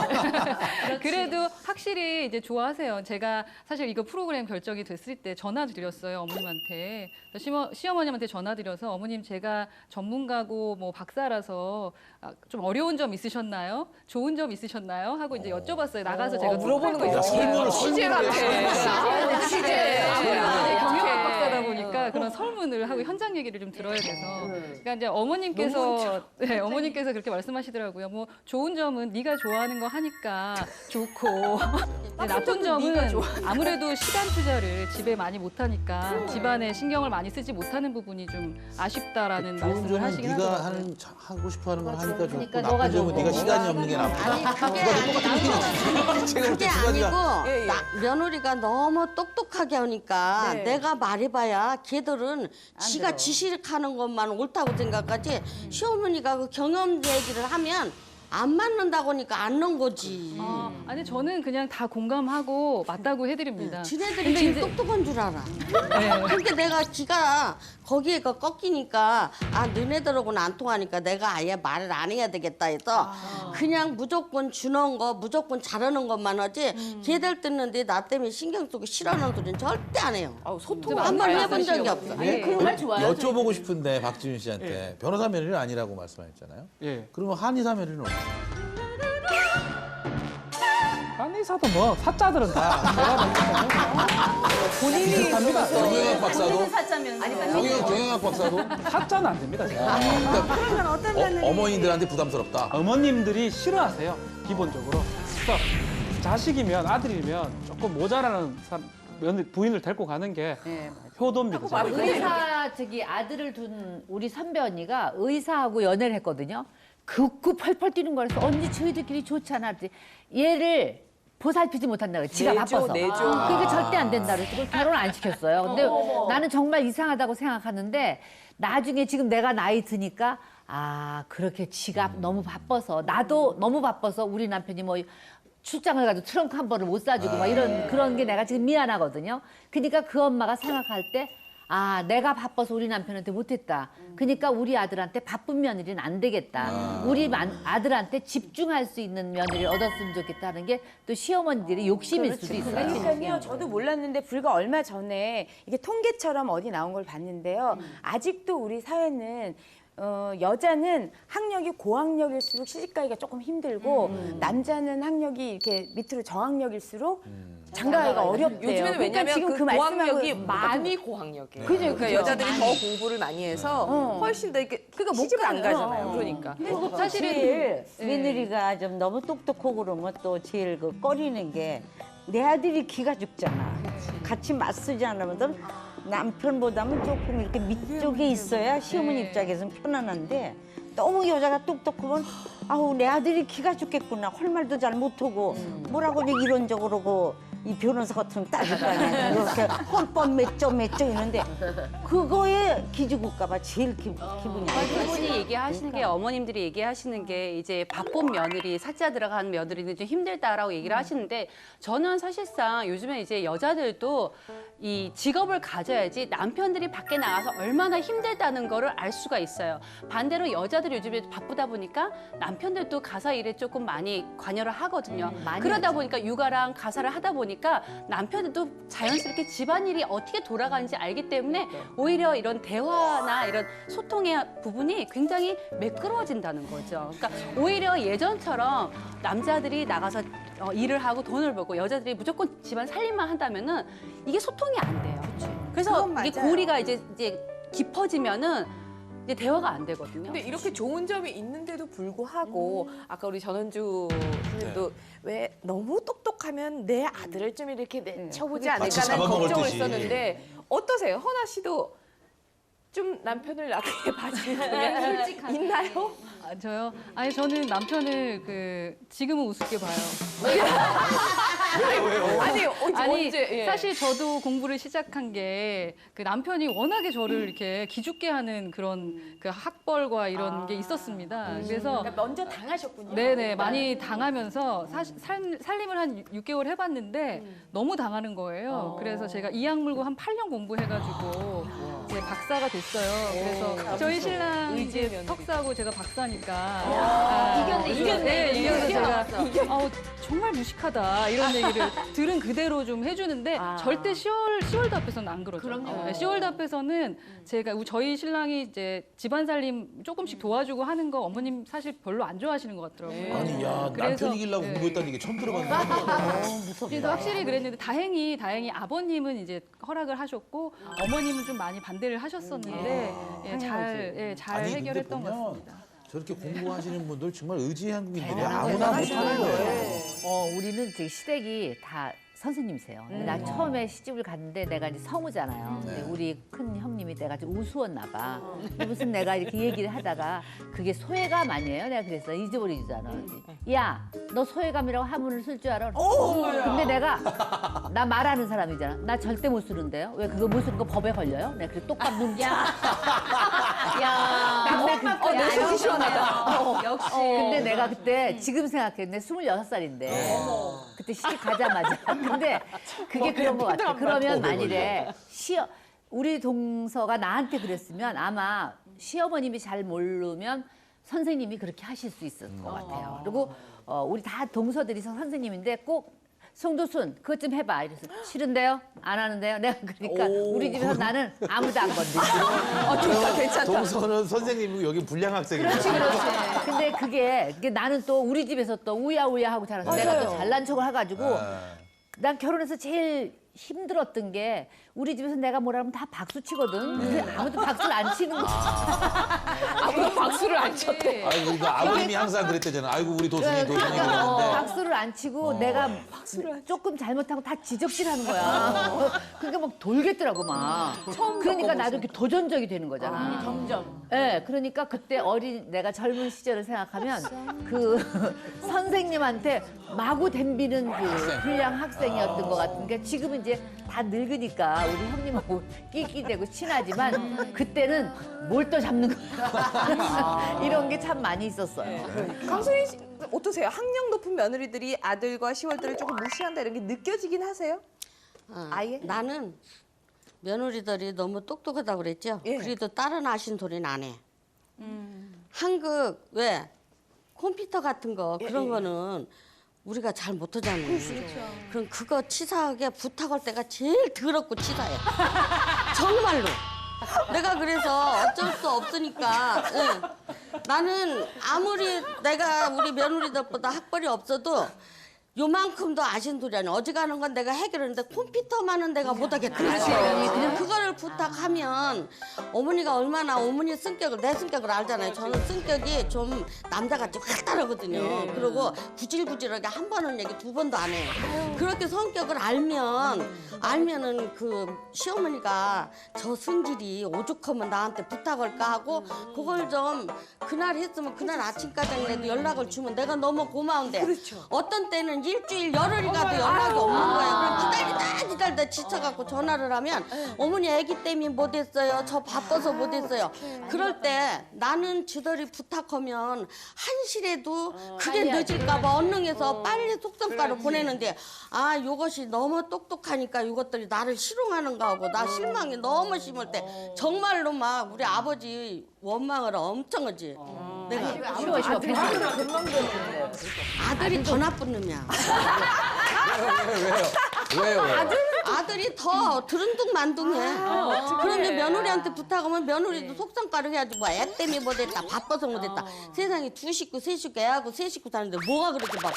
그래도 확실히 이제 좋아하세요. 제가 사실 이거 프로그램 결정이 됐을 때 전화 드렸어요, 어머님한테. 시어머님한테 전화 드려서 어머님 제가 전문가고 뭐 박사라서 좀 어려운 점 있으셨나요? 좋은 점 있으셨나요? 하고 이제 여쭤봤어요. 나가서 제가 물어보는 거 있어. 설문을 취재 같아. 취재. 경영학 박사다 보니까 그런 설문을 하고 현장 얘기를 좀 들어야 돼서 그러니까 이제 어머님께서 그렇게 말씀하시더라고요. 뭐 좋은 점은 네가 좋아하는 거 하니까 좋고 이제 나쁜 점은 아무래도 시간 투자를 집에 많이 못 하니까 집안에 신경을 많이 쓰지 못하는 부분이 좀 아쉽다라는 좋은 말씀을 점은 하시긴 네가 하더라고요. 하고 싶어 하는 걸 하니까 좋고 그러니까 나쁜 너가 점은 좋고. 네가 시간이 없는 게 나쁘다. 아니 그게 그게 아니고 예, 예. 며느리가 너무 똑똑하게 하니까 네. 내가 말해봐야 걔들은 지가 지시하는 것만 옳다고 생각하지 시어머니가 그 경험 얘기를 하면 안 맞는다고 하니까 안 넣은 거지. 아니 저는 그냥 다 공감하고 맞다고 해드립니다. 지네들이 근데 제일 이제- 똑똑한 줄 알아. 그러니까 내가 기가 거기에 꺾이니까 너네들하고는 안 통하니까 내가 아예 말을 안 해야 되겠다 해서 그냥 무조건 주는 거 무조건 잘하는 것만 하지 걔들 듣는데 나 때문에 신경 쓰고 싫어하는 소리는 절대 안 해요. 소통 한 번 해본 적이 없어. 네? 정말 좋아요. 여쭤보고 싶은데 박지윤 씨한테 변호사 며느리는 아니라고 말씀하셨잖아요. 예. 그러면 한의사 며느리는 어때요? 한의사도 뭐 사자들은 다 본인이 합니다. 경영학 박사도? 사자면 경영학 박사도? 사자는 안 됩니다. 제가. 그러면 어떤 며느리 어머니들한테 부담스럽다. 어머님들이 싫어하세요. 기본적으로. 그래서 자식이면 아들이면 조금 모자라는 부인을 데리고 가는 게 효도입니다. 저는. 의사 아들을 둔 우리 선배 언니가 의사하고 연애를 했거든요. 극구 펄펄 뛰는 거라서 언니 저희들끼리 좋잖아. 그랬더니 얘를 보살피지 못한다 그래. 지가 바빠서. 그게 절대 안 된다 그래서 그걸 결혼 안 시켰어요. 근데 나는 정말 이상하다고 생각하는데 나중에 지금 내가 나이 드니까 그렇게 지가 너무 바빠서 나도 너무 바빠서 우리 남편이 뭐 출장을 가도 트렁크 한 번을 못 사주고 막 이런 그런 게 내가 지금 미안하거든요. 그러니까 그 엄마가 생각할 때 내가 바빠서 우리 남편한테 못했다. 그러니까 우리 아들한테 바쁜 며느리는 안 되겠다. 우리 아들한테 집중할 수 있는 며느리를 얻었으면 좋겠다는 게 또 시어머니들이 욕심일 수도 있어요. 그러니까요. 저도 몰랐는데 불과 얼마 전에 이게 통계처럼 어디 나온 걸 봤는데요. 아직도 우리 사회는 여자는 학력이 고학력일수록 시집가기가 조금 힘들고 남자는 학력이 이렇게 밑으로 저학력일수록 장가가기가 어렵대요. 요즘에는 그러니까 왜냐면 지금 그 그 고학력이 말씀하고 많이 고학력이에요. 그죠, 그러니까 그죠. 여자들이 더 공부를 많이 해서 훨씬 더 이렇게 그러니까 못 시집을 안 가요. 가잖아요. 그러니까. 사실은 제일 며느리가 좀 너무 똑똑하고 그러면 또 제일 그 꺼리는 게 내 아들이 기가 죽잖아. 같이 맞서지 않으면 남편보다는 조금 이렇게 밑쪽에 있어야 시어머니 입장에서는 편안한데 너무 여자가 똑똑하면 내 아들이 기가 죽겠구나. 할 말도 잘 못하고 뭐라고 이런저러고 이 변호사 같은 따질 거 아니야. 이렇게 헌법 몇 점 있는데 그거에 기죽을까 봐 제일 기분이 안 좋아. 그분이 얘기하시는 게 어머님들이 얘기하시는 게 이제 바쁜 며느리, 사자 들어가는 며느리는 좀 힘들다라고 얘기를 하시는데 저는 사실상 요즘에 이제 여자들도 이 직업을 가져야지 남편들이 밖에 나가서 얼마나 힘들다는 거를 알 수가 있어요. 반대로 여자들이 요즘에 바쁘다 보니까 남편들도 가사 일에 조금 많이 관여를 하거든요. 그러다 보니까 육아랑 가사를 하다 보니까 남편들도 자연스럽게 집안일이 어떻게 돌아가는지 알기 때문에 오히려 이런 대화나 이런 소통의 부분이 굉장히 매끄러워진다는 거죠. 그러니까 오히려 예전처럼 남자들이 나가서 일을 하고 돈을 벌고 여자들이 무조건 집안 살림만 한다면은 이게 소통이 안 돼요. 그래서 그건 이게 맞아요. 고리가 이제 깊어지면은 이제 대화가 안 되거든요. 근데 이렇게 좋은 점이 있는데도 불구하고 아까 우리 전원주 선생님도 왜 너무 똑똑하면 내 아들을 좀 이렇게 내쳐보지 마치 않을까라는 잡아먹을 걱정을 듯이. 했었는데 어떠세요? 허나 씨도 좀 남편을 나쁘게 봐주는 솔직한 있나요? 아, 저요? 아니 저는 남편을 지금은 우습게 봐요. 왜요? 아니, 아니 언제? 예. 사실 저도 공부를 시작한 게 그 남편이 워낙에 저를 이렇게 기죽게 하는 그런 그 학벌과 이런 게 있었습니다. 그래서 그러니까 먼저 당하셨군요. 네네 많이 당하면서 살림을 한 6개월 해봤는데 너무 당하는 거예요. 그래서 제가 이악 물고 한 8년 공부해가지고 이제 박사가 됐어요. 그래서 저희 신랑 이제 석사고 제가 박사니까 이겨서 제가 정말 무식하다 이런 얘기를 들은 그대로 좀 해주는데 절대 10월도 앞에서는 안 그러죠. 10월도 앞에서는 제가 저희 신랑이 이제 집안 살림 조금씩 도와주고 하는 거 어머님 사실 별로 안 좋아하시는 것 같더라고요. 아니 야 그래서, 남편 이기려고 공부했다는 얘기 처음 들어봤는데. 그래서 확실히 그랬는데 다행히 아버님은 이제 허락을 하셨고 어머님은 좀 많이 반대를 하셨었는데 잘 아니, 근데 해결했던 것 보면 같습니다. 저렇게 공부하시는 분들 정말 의지 한국인들이 아무나 못하는 거예요. 우리는 지금 시댁이 다 선생님이세요. 근데 나 처음에 시집을 갔는데 내가 이제 성우잖아요. 근데 우리 큰 형님이 내가 좀 우스웠나 봐. 무슨 내가 이렇게 얘기를 하다가 그게 소외감 아니에요? 내가 그랬어. 잊어버리잖아. 야, 너 소외감이라고 한문을 쓸 줄 알아? 근데 내가 나 말하는 사람이잖아. 나 절대 못 쓰는데요. 왜 그거 못 쓰는 거 법에 걸려요? 내가 그래 똑같 눈야. 근데 내 속이 시원하다. 역시. 근데 내가 그때 지금 생각했는데 26살인데 그때 시집 가자마자 근데 그게 그런 것 같아. 그러면 만일에 우리 동서가 나한테 그랬으면 아마 시어머님이 잘 모르면 선생님이 그렇게 하실 수 있을 것 같아요. 그리고 우리 다 동서들이 선생님인데 꼭 송도순 그것 좀 해봐. 이래서 싫은데요? 안 하는데요? 내가 그러니까 우리 집에서 나는 아무도 안 건드리고. 진짜 괜찮다. 동서는 선생님이고 여기 불량 학생이에요. 그렇지. 근데 그게 나는 또 우리 집에서 또 우야우야 하고 자라서 내가 또 잘난 척을 해가지고 난 결혼해서 제일 힘들었던 게 우리 집에서 내가 뭐라 하면 다 박수 치거든. 근데 아무도 박수를 안 치는 거. 아무도 박수를 안 쳤대. 아이고 이거 아버님이 항상 그랬대잖아. 아이고 우리 도순이 그러는데. 박수를 안 치고 내가 조금 잘못하고 다 지적질하는 거야. 그러니까 막 돌겠더라고 막. 그러니까 나도 이렇게 도전적이 되는 거잖아. 점점. 네, 그러니까 그때 내가 젊은 시절을 생각하면 그 선생님한테 마구 덤비는 그 불량 학생이었던 것 같은 게 지금은 이제 다 늙으니까 우리 형님하고 끼끼대고 친하지만 그때는 뭘 또 잡는 거야. 이런 게 참 많이 있었어요. 강수희 씨 어떠세요? 학력 높은 며느리들이 아들과 시월들을 조금 무시한다 이런 게 느껴지긴 하세요? 아예? 나는 며느리들이 너무 똑똑하다고 그랬죠? 그래도 딸은 아신 소리는 안 해. 한국 왜 컴퓨터 같은 거 그런 거는 우리가 잘 못하잖아요. 그럼 그거 치사하게 부탁할 때가 제일 더럽고 치사해. 정말로. 내가 그래서 어쩔 수 없으니까 나는 아무리 내가 우리 며느리들보다 학벌이 없어도 요만큼도 아신 소리 아니야. 어지간한 건 내가 해결했는데 컴퓨터만은 내가 못하겠더라고요. 그거를 부탁하면 어머니가 얼마나 어머니 성격을 내 성격을 알잖아요. 저는 성격이 좀 남자같이 활달하거든요. 그리고 구질구질하게 한 번은 얘기 두 번도 안 해요. 그렇게 성격을 알면은 그 시어머니가 저 성질이 오죽하면 나한테 부탁할까 하고 그걸 좀 그날 했으면 그날 아침까지라도 연락을 주면 내가 너무 고마운데 어떤 때는 일주일 열흘이 가도 연락이 없는 거예요. 그럼 기다리다 지쳐갖고 전화를 하면 어머니 아기 때문에 못했어요. 저 바빠서 못했어요. 그럴 때 나는 지들이 부탁하면 한시라도 그게 늦을까 봐 언능해서 빨리 속성가를 보내는데 아 이것이 너무 똑똑하니까 이것들이 나를 실용하는가 하고 나 실망이 너무 심을 때 정말로 막 우리 아버지 원망을 엄청 하지. 내가 쉬워. 아들이 더 나쁜 놈이야. 왜요? 아들은 아들이 더 드른둥만둥해. 그럼 이제 며느리한테 부탁하면 며느리도 속상가를 해야지 뭐 애 때문에 못했다 바빠서 못했다. 세상에 2식구 3식구 애하고 3식구 사는데 뭐가 그렇게 바빠.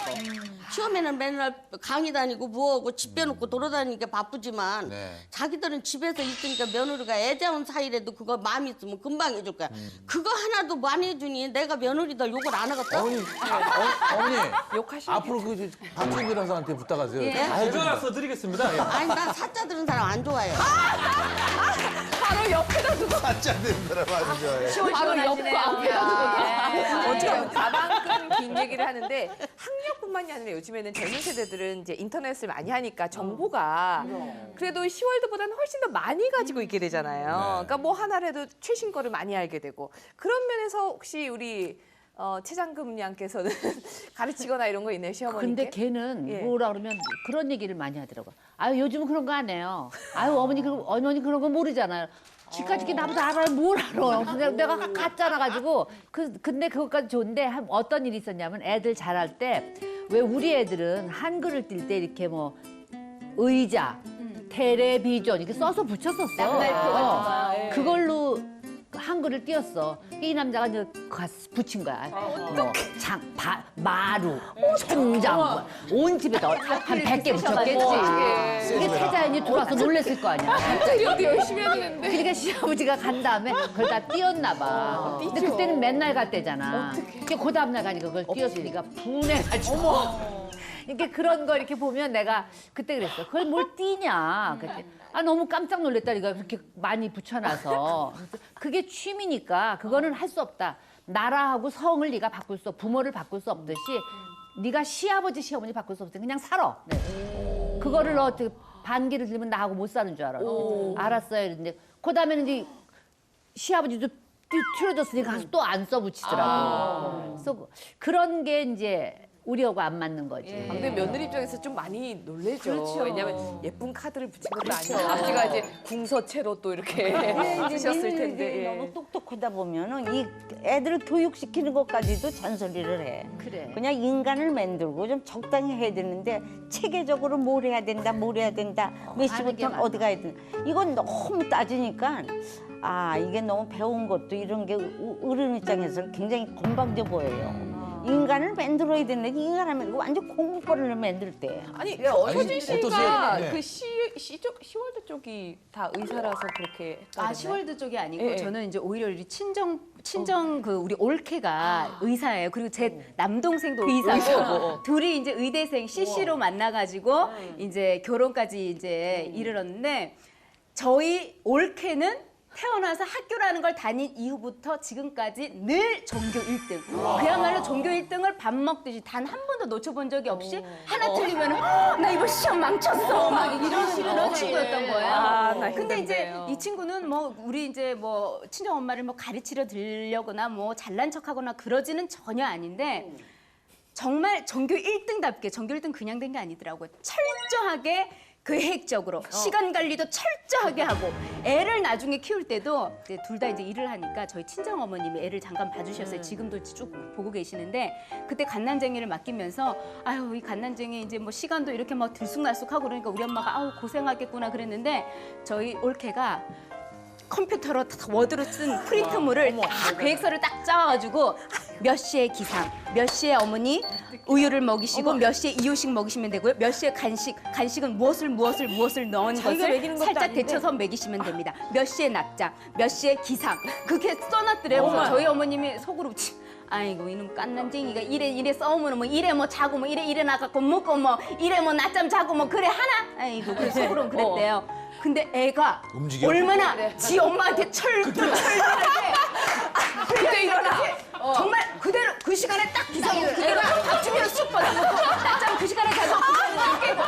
처음에는 맨날 강의 다니고 뭐하고 집 빼놓고 돌아다니니까 바쁘지만 자기들은 집에서 있으니까 며느리가 애 재운 사이라도 그거 마음이 있으면 금방 해줄 거야. 그거 하나도 뭐 안 해주니 내가 며느리들 욕을 안 하겠다. 어머니 앞으로 그 박준규 변호사한테 부탁하세요. 다 해줘. 제가 써드리겠습니다. 예. 아니 나 사자 들은 사람 안 좋아해요. 바로 옆에다 두고 사자 되는 사람 안 좋아해. 바로 옆과 앞에다 두고 어떻게 가방끈 긴 얘기를 하는데 학력뿐만이 아니라 요즘에는 젊은 세대들은 이제 인터넷을 많이 하니까 정보가 그래도 시월드보다는 훨씬 더 많이 가지고 있게 되잖아요. 그러니까 뭐 하나라도 최신 거를 많이 알게 되고 그런 면에서 혹시 우리 최장금 양께서는 가르치거나 이런 거 있나요, 시어머니께? 근데 걔는 뭐라 그러면 그런 얘기를 많이 하더라고. 아유 요즘은 그런 거 안 해요. 아유 어머니 그런 거 모르잖아요. 지금까지 나보다 알아요. 뭘 알아. 근데 내가 갔잖아 가지고 근데 그것까지 좋은데 어떤 일이 있었냐면 애들 자랄 때 왜 우리 애들은 한글을 띌 때 이렇게 뭐 의자, 텔레비전 이렇게 써서 붙였었어. 양날표 같은 거. 그걸로 한글을 띄었어. 이 남자가 이제 붙인 거야. 뭐 마루, 천장, 온 집에다 한 100개 붙였겠지. 이게 태자연이 들어와서 놀랬을 거 아니야. 갑자기 어디 열심히 했는데. 그러니까 시아버지가 간 다음에 그걸 다 띄었나 봐. 근데 그때는 맨날 갈 때잖아. 그 다음날 가니까 그걸 띄었으니까 분해가지고. 이렇게 그런 거 이렇게 보면 내가 그때 그랬어. 그걸 뭘 띄냐. 그때. 너무 깜짝 놀랐다니까 그렇게 많이 붙여놔서. 그게 취미니까 그거는 할 수 없다. 나라하고 성을 네가 바꿀 수 없고 부모를 바꿀 수 없듯이 네가 시아버지 시어머니 바꿀 수 없으니 그냥 살아. 그거를 어떻게 반기를 들면 나하고 못 사는 줄 알아. 알았어요. 이랬는데 그다음에는 이제 시아버지도 틀어졌으니까 가서 또 안 써붙이더라고. 그래서 그런 게 이제 우리하고 안 맞는 거지. 근데 며느리 입장에서 좀 많이 놀래죠. 그렇죠. 왜냐면 예쁜 카드를 붙인 것도 아니고 아버지가 이제 궁서체로 또 이렇게 쓰셨을 텐데. 너무 똑똑하다 보면은 이 애들을 교육시키는 것까지도 잔소리를 해. 그래. 그냥 인간을 만들고 좀 적당히 해야 되는데 체계적으로 뭘 해야 된다, 몇 시부터 어디 가야 된다. 이건 너무 따지니까 이게 너무 배운 것도 이런 게 어른 입장에서는 굉장히 건방져 보여요. 인간을 만들어야 되는데 인간을 완전 공부거리를 만들 때. 아니 효진 씨가 어떠세요? 그 시월드 쪽이 다 의사라서 그렇게 했다고 시월드 쪽이 아니고 예, 예. 저는 이제 오히려 우리 친정 그 우리 올케가 의사예요. 그리고 제 남동생도 의사고 둘이 이제 의대생 CC로 만나가지고 이제 결혼까지 이제 이르렀는데 저희 올케는 태어나서 학교라는 걸 다닌 이후부터 지금까지 늘 전교 1등. 그야말로 전교 1등을 밥 먹듯이 단 한 번도 놓쳐본 적이 없이 하나 틀리면 나 이번 시험 망쳤어. 막 이런 친구였던 거예요. 나 근데 이제 힘든데요. 이 친구는 뭐 우리 이제 뭐 친정 엄마를 뭐 가르치려 들려거나 뭐 잘난 척하거나 그러지는 전혀 아닌데 정말 전교 1등답게 전교 1등 그냥 된 게 아니더라고요. 철저하게 계획적으로 시간 관리도 철저하게 하고 애를 나중에 키울 때도 둘 다 이제 일을 하니까 저희 친정 어머님이 애를 잠깐 봐주셨어요. 지금도 쭉 보고 계시는데 그때 갓난쟁이를 맡기면서 아유 이 갓난쟁이 이제 뭐 시간도 이렇게 막 들쑥날쑥하고 그러니까 우리 엄마가 아우 고생하겠구나 그랬는데 저희 올케가 컴퓨터로 워드로 쓴 프린트물을 딱 계획서를 딱 짜와가지고 몇 시에 기상, 몇 시에 어머니 우유를 먹이시고 몇 시에 이유식 먹이시면 되고요. 몇 시에 간식은 무엇을 넣은 것을 살짝 데쳐서 먹이시면 됩니다. 몇 시에 납작, 몇 시에 기상 그렇게 써놨더래요. 그래서 저희 어머님이 속으로 아이고 이놈 깐난쟁이가 이래 싸우면 뭐 이래 뭐 자고 뭐 이래 나가고 먹고 뭐 이래 뭐 낮잠 자고 뭐 그래 하나 아이고 그 속으로는 그랬대요. 근데 애가 움직여? 얼마나 지 엄마한테 철들하게 그때 일어나 정말 그대로 그 시간에 딱 기상하고 그대로 아침에 쑥 받아먹고 낮잠 그 시간에 자고 깨고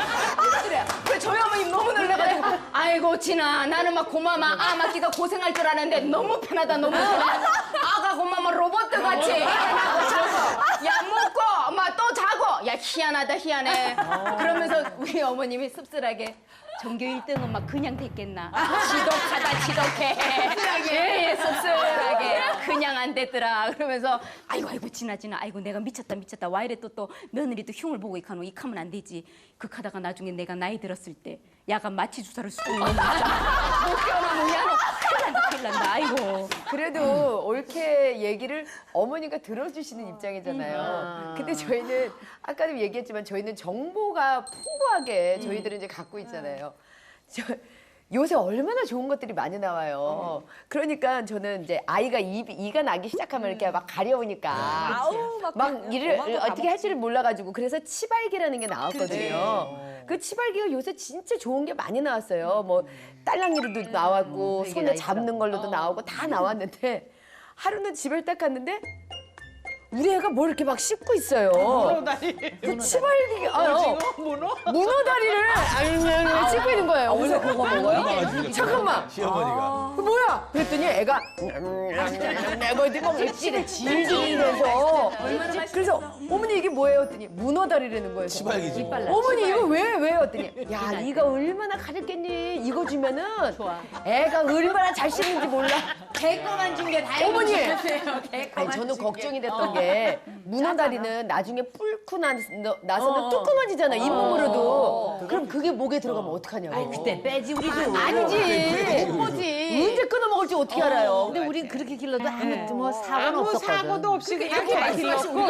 그래요. 그래 저희 어머니 너무 놀라가지고 아이고 진아 나는 막 고마마 막기가 고생할 줄 아는데 너무 편하다 너무 편하다 아가 고마마 로봇 같이 일어나고 자고 야 먹고 막 또 자고 야 희한하다 희한해 그러면서 우리 어머님이 씁쓸하게 전교 1등은 막 그냥 됐겠나 지독하다 지독해 씁쓸하게 그냥 안 안 됐더라. 그러면서 아이고 지나지나 아이고 내가 미쳤다 와 이래 또 며느리도 흉을 보고 이카노 이카면 안 되지. 극하다가 나중에 내가 나이 들었을 때 야간 마취 주사를 쑥 놓으면 진짜 못 깨어나면 큰일 난다. 아이고. 그래도 옳게 얘기를 어머니가 들어주시는 입장이잖아요. 근데 저희는 아까도 얘기했지만 저희는 정보가 풍부하게 저희들은 이제 갖고 있잖아요. 요새 얼마나 좋은 것들이 많이 나와요. 그러니까 저는 이제 아이가 이가 나기 시작하면 이렇게 막 가려우니까 막 일을 어떻게 할 줄을 몰라가지고 그래서 치발기라는 게 나왔거든요. 그 치발기가 요새 진짜 좋은 게 많이 나왔어요. 뭐 딸랑이로도 나왔고 손에 잡는 걸로도 나오고 다 나왔는데 하루는 집을 딱 갔는데 우리 애가 뭘 이렇게 막 씹고 있어요. 문어다리. 그 치발기가 문어다리를 씹고 있는 거예요. 그래서 그거 먹어요? 잠깐만. 시어머니가. 그 뭐야? 그랬더니 애가 내가 어디 막 입질을 질질이면서 그래서 어머니 이게 뭐예요? 했더니 문어다리라는 거예요. 치발기지. 어머니 이거 왜? 했더니 야 네가 얼마나 가졌겠니? 이거 주면은 애가 얼마나 잘 씹는지 몰라. 개꺼만 준 게 다행이에요. 어머니. 아니 저는 걱정이 됐던 게 문어다리는 나중에 뿔고 나서는 뚜껑어지잖아 잇몸으로도. 그럼 그게 목에 들어가면 어떡하냐고. 아이, 그때 빼지, 우리도. 아니지. 뭐지? 언제 끊어 먹을지 어떻게 알아요. 근데 우린 그렇게 길러도 아무 뭐 사고는 아무 없었거든. 사고도 없이 그냥 잘 길렀고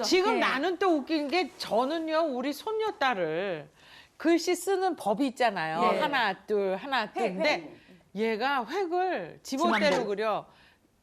지금 나는 또 웃긴 게 저는요 우리 손녀딸을 글씨 쓰는 법이 있잖아요. 하나 둘 근데 얘가 획을 지멋대로 그려.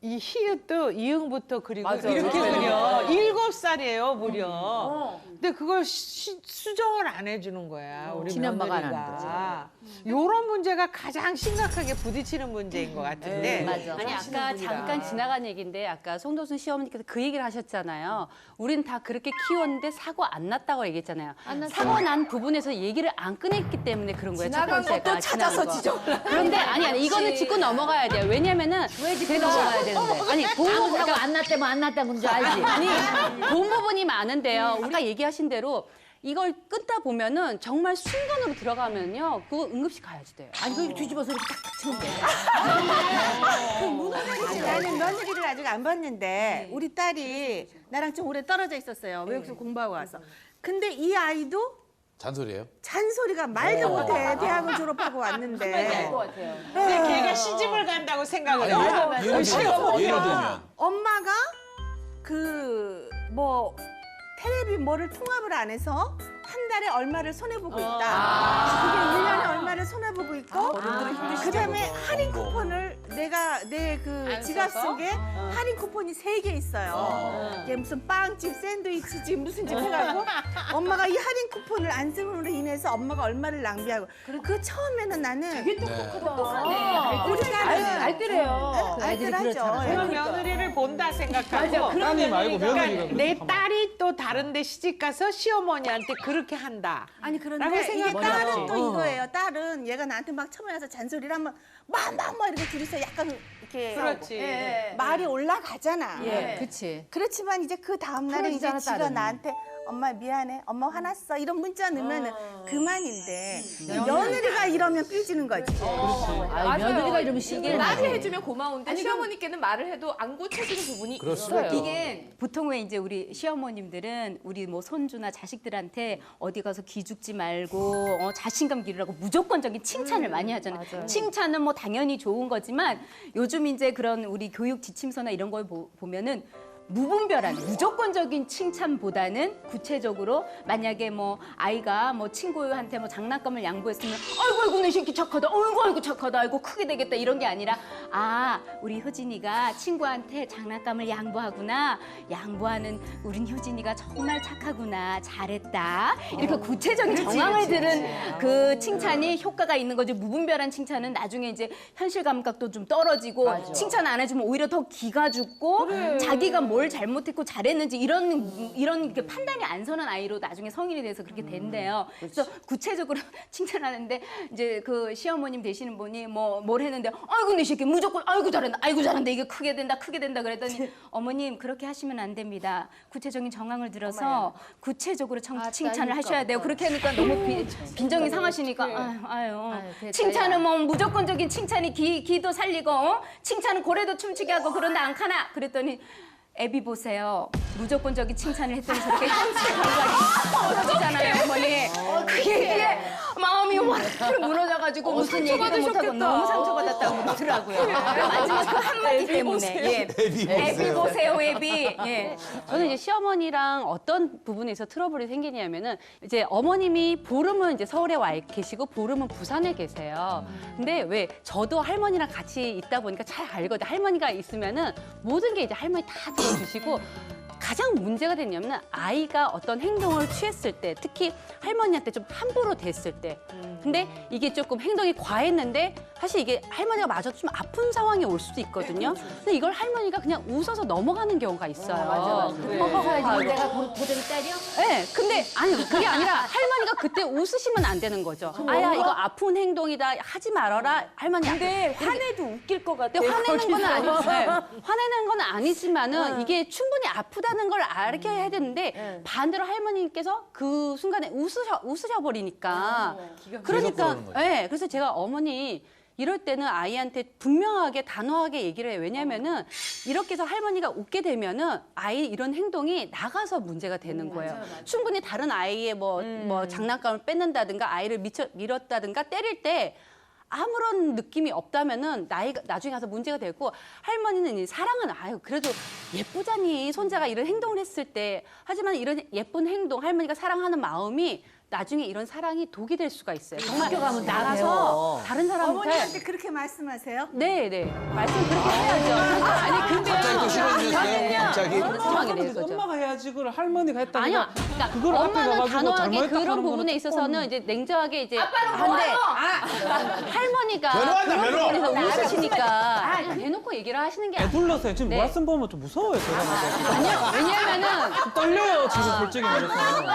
이 히읗도 이응부터 그리고 이렇게 그려. 7살이에요 무려. 근데 그걸 수정을 안 해주는 거야 우리 친엄마가 안 하는 며느리가. 요런 문제가 가장 심각하게 부딪히는 문제인 것 같은데. 맞아. 아니 아까 잠깐 지나간 얘기인데 아까 송도순 시어머니께서 그 얘기를 하셨잖아요. 우린 다 그렇게 키웠는데 사고 안 났다고 얘기했잖아요. 사고 난 부분에서 얘기를 안 꺼냈기 때문에 그런 거예요. 지나간 것도 찾아서 지적을. 그런데 아니 이거는 짚고 넘어가야 돼요. 왜냐면은 왜 집에 넘어가야 되는데? 아니 아무 사고 안 났다면 안 났다는 줄 알지? 아니 본 부분이 많은데요. 우리가 얘기하신 대로 이걸 끊다 보면은 정말 순간으로 들어가면요. 그거 응급실 가야지 돼요. 아니, 그걸 뒤집어서 이렇게 탁탁 치면 돼. 나는 며느리를 아직 안 봤는데 우리 딸이 나랑 좀 오래 떨어져 있었어요. 외국에서 공부하고 와서. 근데 이 아이도 잔소리예요? 잔소리가 말도 못해. 대학을 졸업하고 왔는데. 근데 걔가 시집을 간다고 생각을 해요. 예를 들면 엄마가 텔레비 뭐를 통합을 안 해서 한 달에 얼마를 손해보고 있다. 그게 1년에 얼마를 손해보고 있고 그다음에 할인 쿠폰을 내가 내 그 지갑 속에 할인 쿠폰이 3개 있어요. 이게 무슨 빵집, 샌드위치집 무슨 집 해가지고 엄마가 이 할인 쿠폰을 안 쓰므로 인해서 엄마가 얼마를 낭비하고 그 처음에는 나는 되게 똑똑하네. 우리 딸은 알뜰해요. 알뜰하죠. 그런 며느리를 본다 생각하고 따님 말고 며느리가 그러니까 내 딸이 또 다른데 시집 가서 시어머니한테 그렇게 한다. 아니 라고 그런데 이게 생각하죠. 딸은 또 이거예요. 딸은 얘가 나한테 막 처음에서 잔소리를 하면 막 이렇게 둘이서 약간 이렇게 그렇지. 말이 올라가잖아. 그치. 그렇지만 이제 그 다음 날에 이제 풀어지잖아, 지가 딸은. 나한테 엄마 미안해, 엄마 화났어 이런 문자 넣으면 그만인데 며느리가 이러면 삐지는 거지. 아이, 며느리가 이러면 신기해. 말을 해주면 고마운데 시어머니께는 말을 해도 안 고쳐주는 부분이 그럴 수도 있어요. 있죠. 이게 보통 왜 이제 우리 시어머님들은 우리 뭐 손주나 자식들한테 어디 가서 기죽지 말고 자신감 기르라고 무조건적인 칭찬을 많이 하잖아요. 칭찬은 뭐 당연히 좋은 거지만 요즘 이제 그런 우리 교육 지침서나 이런 걸 보면은 무분별한 무조건적인 칭찬보다는 구체적으로 만약에 뭐 아이가 뭐 친구한테 뭐 장난감을 양보했으면 아이고 내 새끼 착하다 아이고 착하다 아이고 크게 되겠다 이런 게 아니라 아 우리 효진이가 친구한테 장난감을 양보하구나 양보하는 우린 효진이가 정말 착하구나 잘했다 이렇게 구체적인 정황을 들은 그 칭찬이 효과가 있는 거지. 무분별한 칭찬은 나중에 이제 현실 감각도 좀 떨어지고 칭찬 안 해주면 오히려 더 기가 죽고 자기가 뭘 뭘 잘못했고 잘했는지 이런 그 판단이 안 서는 아이로 나중에 성인이 돼서 그렇게 된대요. 그래서 구체적으로 칭찬하는데 이제 그 시어머님 되시는 분이 뭘 했는데 아이고 내 새끼 무조건 아이고 잘한다 이게 크게 된다 그랬더니 어머님 그렇게 하시면 안 됩니다. 구체적인 정황을 들어서 구체적으로 칭찬을 하셔야 돼요. 그렇게 하니까 너무 빈정이 상하시니까 아유 칭찬은 뭐 무조건적인 칭찬이 기도 살리고 칭찬은 고래도 춤추게 하고 그런데 안 카나 그랬더니 애비 보세요. 무조건적인 칭찬을 했더니 저렇게 현실 결과가 떨어지잖아요, 어머니. 그게 마음이 확 무너져가지고 무슨 얘기도 못하고 너무 상처받았다고 그러더라고요. 마지막 그 한마디 때문에. 애비 보세요, 애비. 예. 저는 이제 시어머니랑 어떤 부분에서 트러블이 생기냐면은 이제 어머님이 보름은 이제 서울에 와 계시고 보름은 부산에 계세요. 근데 왜 저도 할머니랑 같이 있다 보니까 잘 알거든요. 할머니가 있으면은 모든 게 이제 할머니 다 들어주시고 가장 문제가 됐냐면 아이가 어떤 행동을 취했을 때 특히 할머니한테 좀 함부로 됐을 때 근데 이게 조금 행동이 과했는데 사실 이게 할머니가 맞아도 좀 아픈 상황이 올 수도 있거든요. 근데 이걸 할머니가 그냥 웃어서 넘어가는 경우가 있어요. 맞아. 내가 고대로 때려? 네, 근데 아니 그게 아니라 할머니가 그때 웃으시면 안 되는 거죠. 아야 이거 아픈 행동이다 하지 말아라 할머니. 근데 화내도 웃길 것 같아. 화내는 건 아니지. 화내는 건 아니지만은 이게 충분히 아프다는 걸 알게 해야 되는데 반대로 할머니께서 그 순간에 웃으셔 버리니까. 그러니까 네, 그래서 제가 어머니 이럴 때는 아이한테 분명하게 단호하게 얘기를 해요. 왜냐면은 이렇게 해서 할머니가 웃게 되면은 아이 이런 행동이 나가서 문제가 되는 거예요. 맞아요. 충분히 다른 아이의 뭐 장난감을 뺏는다든가 아이를 밀었다든가 때릴 때 아무런 느낌이 없다면은 나중에 가서 문제가 되고 할머니는 사랑은 아유 그래도 예쁘잖니 손자가 이런 행동을 했을 때 하지만 이런 예쁜 행동 할머니가 사랑하는 마음이 나중에 이런 사랑이 독이 될 수가 있어요. 정말 나가서 다른 사람한테 어머니한테 그렇게 말씀하세요? 네. 말씀 그렇게 해야죠. 아니 근데 갑자기 또 싫어지셨어요? 갑자기? 상황이 된 거죠. 엄마가 해야지 그걸 할머니가 했다니까. 아니요. 그러니까 그걸 앞에 엄마는 가가지고 단호하게 잘못했다 그런 하는 부분에 거는 있어서는 이제 냉정하게 이제 아빠는 할머니가 변호한다, 그런 변호. 부분에서 웃으시니까 대놓고 얘기를 하시는 게 애둘러서요. 지금 네. 말씀 보면 좀 무서워요. 제가. 아니요. 왜냐면은 떨려요. 지금 솔직히 말해서.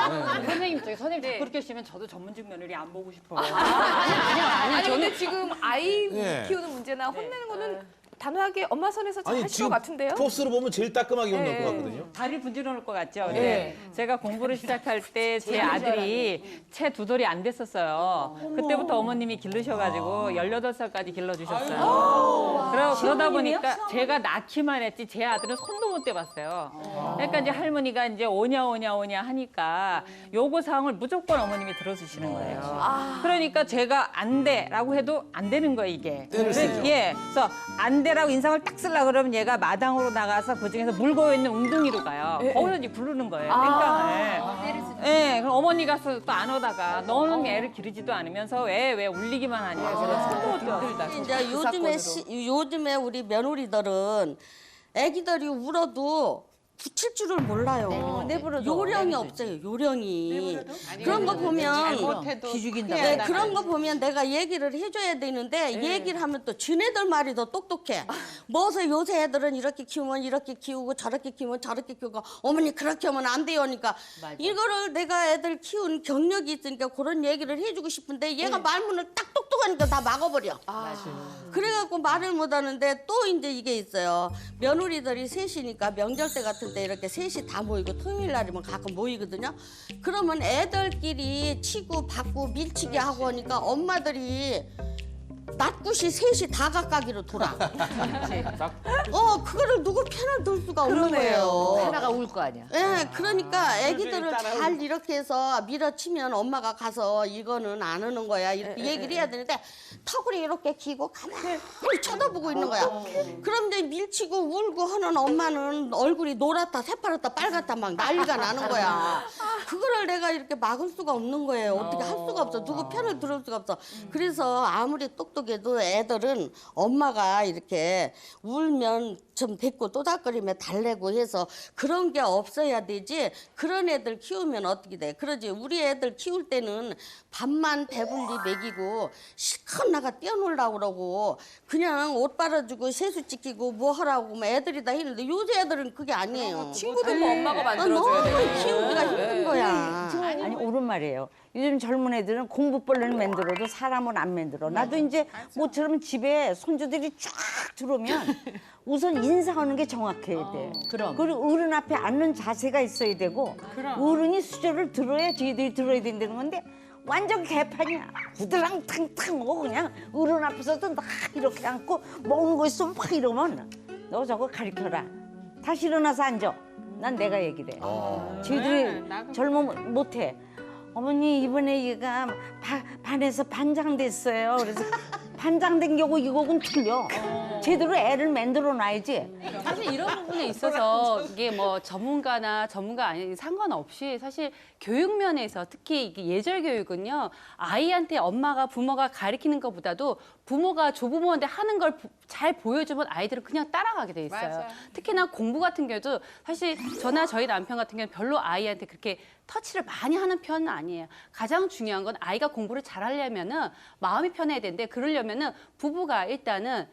네. 선생님 자꾸 그렇게 하시면 저도 전문직 며느리 안 보고 싶어요. 아니 근데 지금 아이 네. 키우는 문제나 혼내는 거는 단호하게 엄마 선에서 잘 아니 하실 지금 것 같은데요? 포스로 보면 제일 따끔하게 혼낼 것 같거든요. 다리 분질러놓을 것 같죠? 네. 제가 공부를 시작할 때 제 아들이 채 2돌이 안 됐었어요. 그때부터 어머님이 기르셔가지고 18살까지 길러주셨어요. 그러다 보니까 제가 낳기만 했지 제 아들은 손도 못 대봤어요. 그러니까 이제 할머니가 이제 오냐 하니까 요구 사항을 무조건 어머님이 들어주시는 거예요. 그러니까 제가 안 돼라고 해도 안 되는 거예요, 이게. 때를 쓰죠. 예. 그래서 안 돼라고 인상을 딱 쓰려고 그러면 얘가 마당으로 나가서 그중에서 물고 있는 웅둥이로 가요. 거기서 이제 부르는 거예요. 땡깡을. 예. 그럼 어머니 가서 또 안 오다가 너는 애를 기르지도 않으면서 왜 울리기만 하냐. 그래서 손도 못 힘들다. 이제 요즘에 우리 며느리들은 애기들이 울어도 붙일 줄을 몰라요. 요령이 없어요. 요령이. 그런 거 보면 기죽인다. 네, 그런 거 보면 내가 얘기를 해줘야 되는데 얘기를 하면 또 지네들 말이 더 똑똑해. 뭐서 요새 애들은 이렇게 키우면 이렇게 키우고 저렇게 키우면 저렇게 키우고 어머니 그렇게 하면 안 돼요. 그러니까 이거를 내가 애들 키운 경력이 있으니까 그런 얘기를 해주고 싶은데 얘가 말문을 딱 똑똑하니까 다 막아버려. 그래갖고 말을 못하는데 또 이제 이게 있어요. 며느리들이 셋이니까 명절 때 같은 때 이렇게 셋이 다 모이고 토요일 날이면 가끔 모이거든요. 그러면 애들끼리 치고 받고 밀치기 하고 하니까 엄마들이 낮굿이 셋이 다 각각이로 돌아. 그거를 누구 편을 들 수가 없는 거예요. 하나가 울 거 아니야. 네, 그러니까 애기들을 잘 이렇게 해서 밀어치면 엄마가 가서 이거는 안 하는 거야 이렇게 얘기를 해야 되는데 턱을 이렇게 기고 가만히 쳐다보고 있는 거야. 그럼 이제 밀치고 울고 하는 엄마는 얼굴이 노랗다 새파랗다 빨갛다 막 난리가 나는 거야. 그거를 내가 이렇게 막을 수가 없는 거예요. 어떻게 할 수가 없어. 누구 편을 들을 수가 없어. 그래서 아무리 똑똑해도 애들은 엄마가 이렇게 울면 좀 됐고 또닥거리며 달래고 해서 그런 게 없어야 되지. 그런 애들 키우면 어떻게 돼? 그러지. 우리 애들 키울 때는 밥만 배불리 먹이고 실컷 나가 뛰어놀라고 그러고 그냥 옷 빨아주고 세수 찍히고 뭐 하라고 뭐 애들이 다 했는데 요새 애들은 그게 아니에요. 친구들 뭐 엄마가 만들어줘야 너무 돼. 키우기가 힘든 거야. 아니 옳은 말이에요. 요즘 젊은 애들은 공부벌레는 만들어도 사람은 안 만들어. 나도 이제 모처럼 집에 손주들이 쫙 들어오면 우선 인사하는 게 정확해야 돼. 그리고 어른 앞에 앉는 자세가 있어야 되고 어른이 수저를 들어야 저희들이 들어야 된다는 건데 완전 개판이야. 후드랑탕탕 하고 그냥 어른 앞에서도 막 이렇게 앉고 먹는 거 있으면 막 이러면 너 저거 가르쳐라. 다시 일어나서 앉아. 난 내가 얘기를 해. 저희들이 젊으면 못해. 어머니 이번에 얘가 반에서 반장 됐어요. 그래서 반장 된 거고 이거는 틀려. 제대로 애를 만들어 놔야지. 사실 이런 부분에 있어서 이게 뭐 전문가 아닌 상관없이 사실 교육 면에서 특히 이게 예절 교육은요 아이한테 엄마가 부모가 가르치는 것보다도 부모가 조부모한테 하는 걸 잘 보여주면 아이들은 그냥 따라가게 돼 있어요. 맞아요. 특히나 공부 같은 경우도 사실 저나 저희 남편 같은 경우는 별로 아이한테 그렇게 터치를 많이 하는 편은 아니에요. 가장 중요한 건 아이가 공부를 잘하려면은 마음이 편해야 되는데 그러려면은 부부가 일단은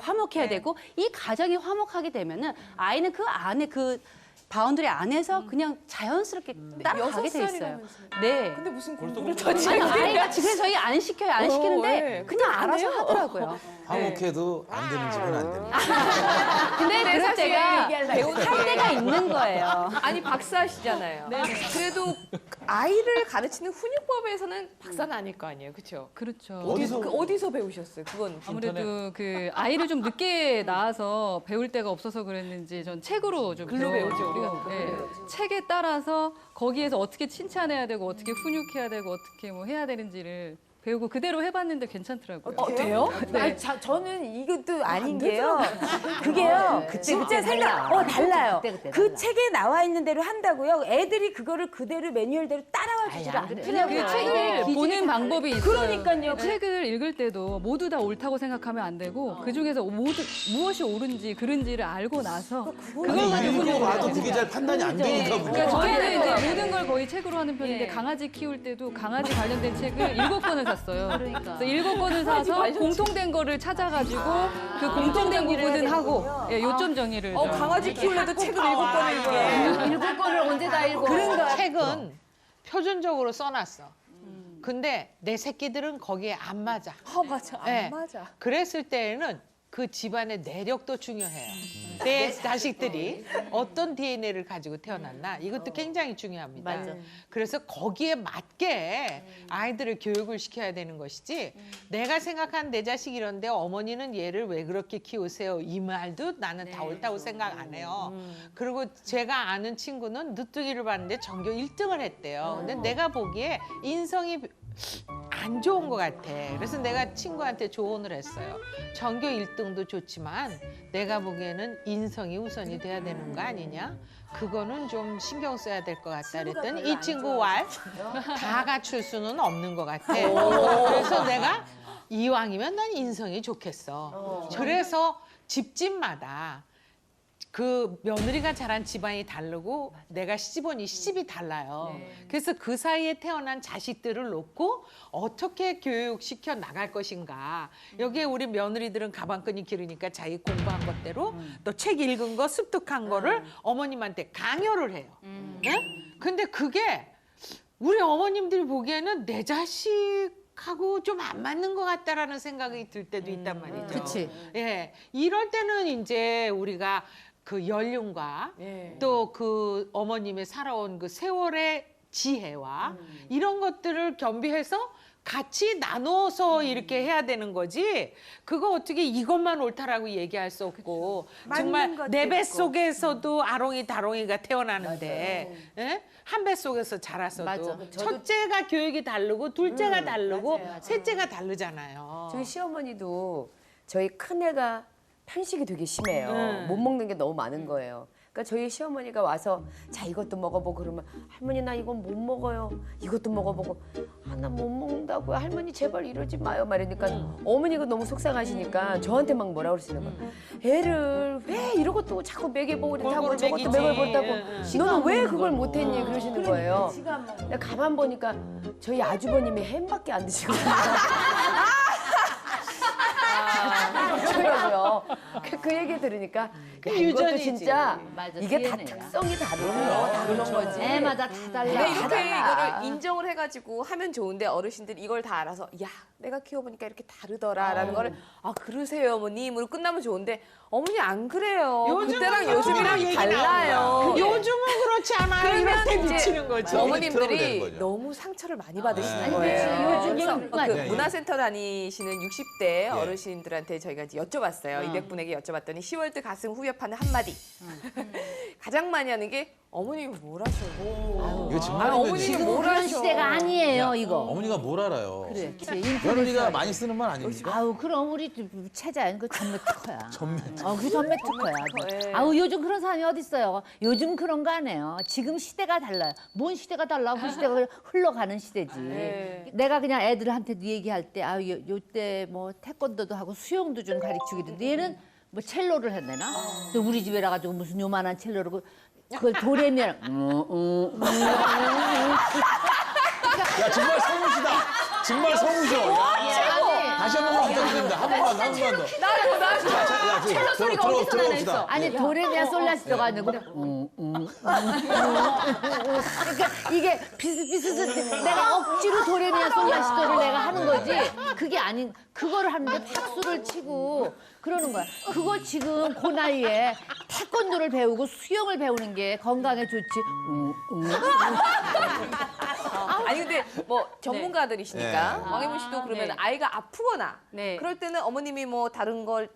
화목해야 되고 이 가정이 화목하게 되면은 아이는 그 안에 그 바운드리 안에서 그냥 자연스럽게 따라가게 돼 있어요. 네. 근데 무슨 공부를 아니, 아이가 집에서 저희 안 시켜요. 안 시키는데 네. 그냥 알아서 하더라고요. 화목해도 안 되는 집은 안 되는. 근데 그럴 때가 배우는 할 게. 때가 있는 거예요. 아니 박사시잖아요. 그래도 아이를 가르치는 훈육법에서는 박사는 아닐 거 아니에요, 그렇죠? 그렇죠. 어디서 배우셨어요? 그건 아무래도 그 아이를 좀 늦게 낳아서 배울 데가 없어서 그랬는지 전 책으로 좀 글로 배우죠, 우리가. 책에 따라서 거기에서 어떻게 칭찬해야 되고 어떻게 훈육해야 되고 어떻게 뭐 해야 되는지를 배우고 그대로 해봤는데 괜찮더라고요. 돼요? 네. 아니, 저는 이것도 아닌 게요. 그게요. 진짜 달라요. 그 책에 나와 있는 대로 한다고요. 애들이 그거를 그대로 매뉴얼대로 따라와 주질 않더라고요. 그 책을 보는 방법이 있어요. 그러니까요. 책을 읽을 때도 모두 다 옳다고 생각하면 안 되고 그 중에서 무엇이 옳은지 그른지를 알고 나서 아니 읽고 와도 그게 잘 판단이 안 되니까 그러니까 문제야. 저희는 이제 모든 걸 거의 책으로 하는 편인데 강아지 키울 때도 강아지 관련된 책을 7권을 샀어요. 그래서 7권을 사서 공통된 거를 찾아가지고 그 공통된 부분은 하고 요점 정의를. 강아지 키우려도 책을 7권을 읽어요. 7권을 언제 다 읽어? 책은 표준적으로 써놨어. 근데 내 새끼들은 거기에 안 맞아. 맞아. 네. 맞아. 그랬을 때에는 그 집안의 내력도 중요해요. 내 자식들이 어떤 DNA를 가지고 태어났나 이것도 굉장히 중요합니다. 그래서 거기에 맞게 아이들을 교육을 시켜야 되는 것이지 내가 생각한 내 자식 이런데 어머니는 얘를 왜 그렇게 키우세요? 이 말도 나는 다 옳다고 생각 안 해요. 그리고 제가 아는 친구는 늦둥이를 봤는데 전교 1등을 했대요. 근데 내가 보기에 인성이 안 좋은 것 같아. 그래서 내가 친구한테 조언을 했어요. 전교 1등도 좋지만 내가 보기에는 인성이 우선이 돼야 되는 거 아니냐? 그거는 좀 신경 써야 될 것 같다 그랬더니 이 친구 왈 다 갖출 수는 없는 것 같아. 그래서 내가 이왕이면 난 인성이 좋겠어. 그래서 집집마다 그 며느리가 자란 집안이 다르고 내가 시집오니 시집이 달라요. 그래서 그 사이에 태어난 자식들을 놓고 어떻게 교육시켜 나갈 것인가. 여기에 우리 며느리들은 가방끈이 길으니까 자기 공부한 것대로 또 책 읽은 거 습득한 거를 어머님한테 강요를 해요. 근데 그게 우리 어머님들이 보기에는 내 자식하고 좀 안 맞는 것 같다라는 생각이 들 때도 있단 말이죠. 그치. 예, 이럴 때는 이제 우리가 그 연륜과 또 그 어머님의 살아온 그 세월의 지혜와 이런 것들을 겸비해서 같이 나눠서 이렇게 해야 되는 거지. 그거 어떻게 이것만 옳다라고 얘기할 수 없고 정말 내 뱃속에서도 아롱이 다롱이가 태어나는데 예? 한 뱃속에서 자랐어도 첫째가 교육이 다르고 둘째가 다르고 셋째가 다르잖아요. 저희 시어머니도 저희 큰애가 편식이 되게 심해요. 못 먹는 게 너무 많은 거예요. 그러니까 저희 시어머니가 와서 자 이것도 먹어보고 그러면 할머니 나 이건 못 먹어요. 이것도 먹어보고 아 나 못 먹는다고요. 할머니 제발 이러지 마요. 말이니까 어머니가 너무 속상하시니까 저한테 막 뭐라 그러시는 거예요. 애를 왜 이런 것도 자꾸 먹여보고 그렇다고 저것도 먹여보다고 너는 왜 그걸 못했니 그러시는 거예요. 근데 가만 보니까 저희 아주버님이 햄밖에 안 드시거든요. 그러고요. 그 얘기 들으니까 야, 이것도 유전이지. 진짜 맞아, 이게 다 DNA야. 특성이 다르네요. 다른 거지. 네, 맞아. 다 달라. 근데 이렇게 달라. 이거를 인정을 해가지고 하면 좋은데 어르신들이 이걸 다 알아서 야 내가 키워보니까 이렇게 다르더라라는 거를 아 그러세요 어머님으로 끝나면 좋은데 어머니 안 그래요. 그때랑 요즘이랑 달라요. 요즘은 그렇지 않아요. 이럴 때 미치는 거지. 들어보면 되는 어머님들이 거죠. 너무 상처를 많이 받으시는 아니, 거예요. 그치. 그래서 요즘은 그 맞아요. 문화센터 다니시는 60대 어르신들한테 저희가 이제 여쭤봤어요. 200분에게 여쭤봤더니 10월드 가슴 후벼파는 한마디. 가장 많이 하는 게 어머님이 뭘 하셔. 이거 정말 어머님이 지금 뭘 그런 하셔. 시대가 아니에요, 이거. 어머니가 뭘 알아요? 그래. 며느리가 많이 쓰는 말 아닙니까? 아우 그럼 우리 체자연 그 전매 특허야. 전매 그 전매 특허야. 네. 아우 요즘 그런 사람이 어디 있어요? 요즘 그런 거 안 해요. 지금 시대가 달라요. 뭔 시대가 달라? 그 시대가 흘러가는 시대지. 네. 내가 그냥 애들한테도 얘기할 때 요때 뭐 태권도도 하고 수영도 좀 가르치기던데 얘는 뭐 첼로를 했대나? 또 우리 집에라 가지고 무슨 요만한 첼로를 그걸 도레미랑 야 정말 성우시다. 정말 성우셔. 야, 다시 한 번만 부탁드립니다. 한 번만 더. 첼로 소리가 어디서 나나 했어. 아니 도레미와 솔라시도가 아니고 그러니까 이게 비슷비슷 내가 억지로 도레미와 솔라시도를 내가 하는 거지 그게 아닌 그거를 하는데 박수를 치고 그러는 거야. 그거 지금 그 나이에 태권도를 배우고 수영을 배우는 게 건강에 좋지. 아니 근데 뭐 전문가들이시니까 네. 왕혜문 씨도 그러면 네. 아이가 아프거나 네. 그럴 때는 어머님이 뭐 다른 걸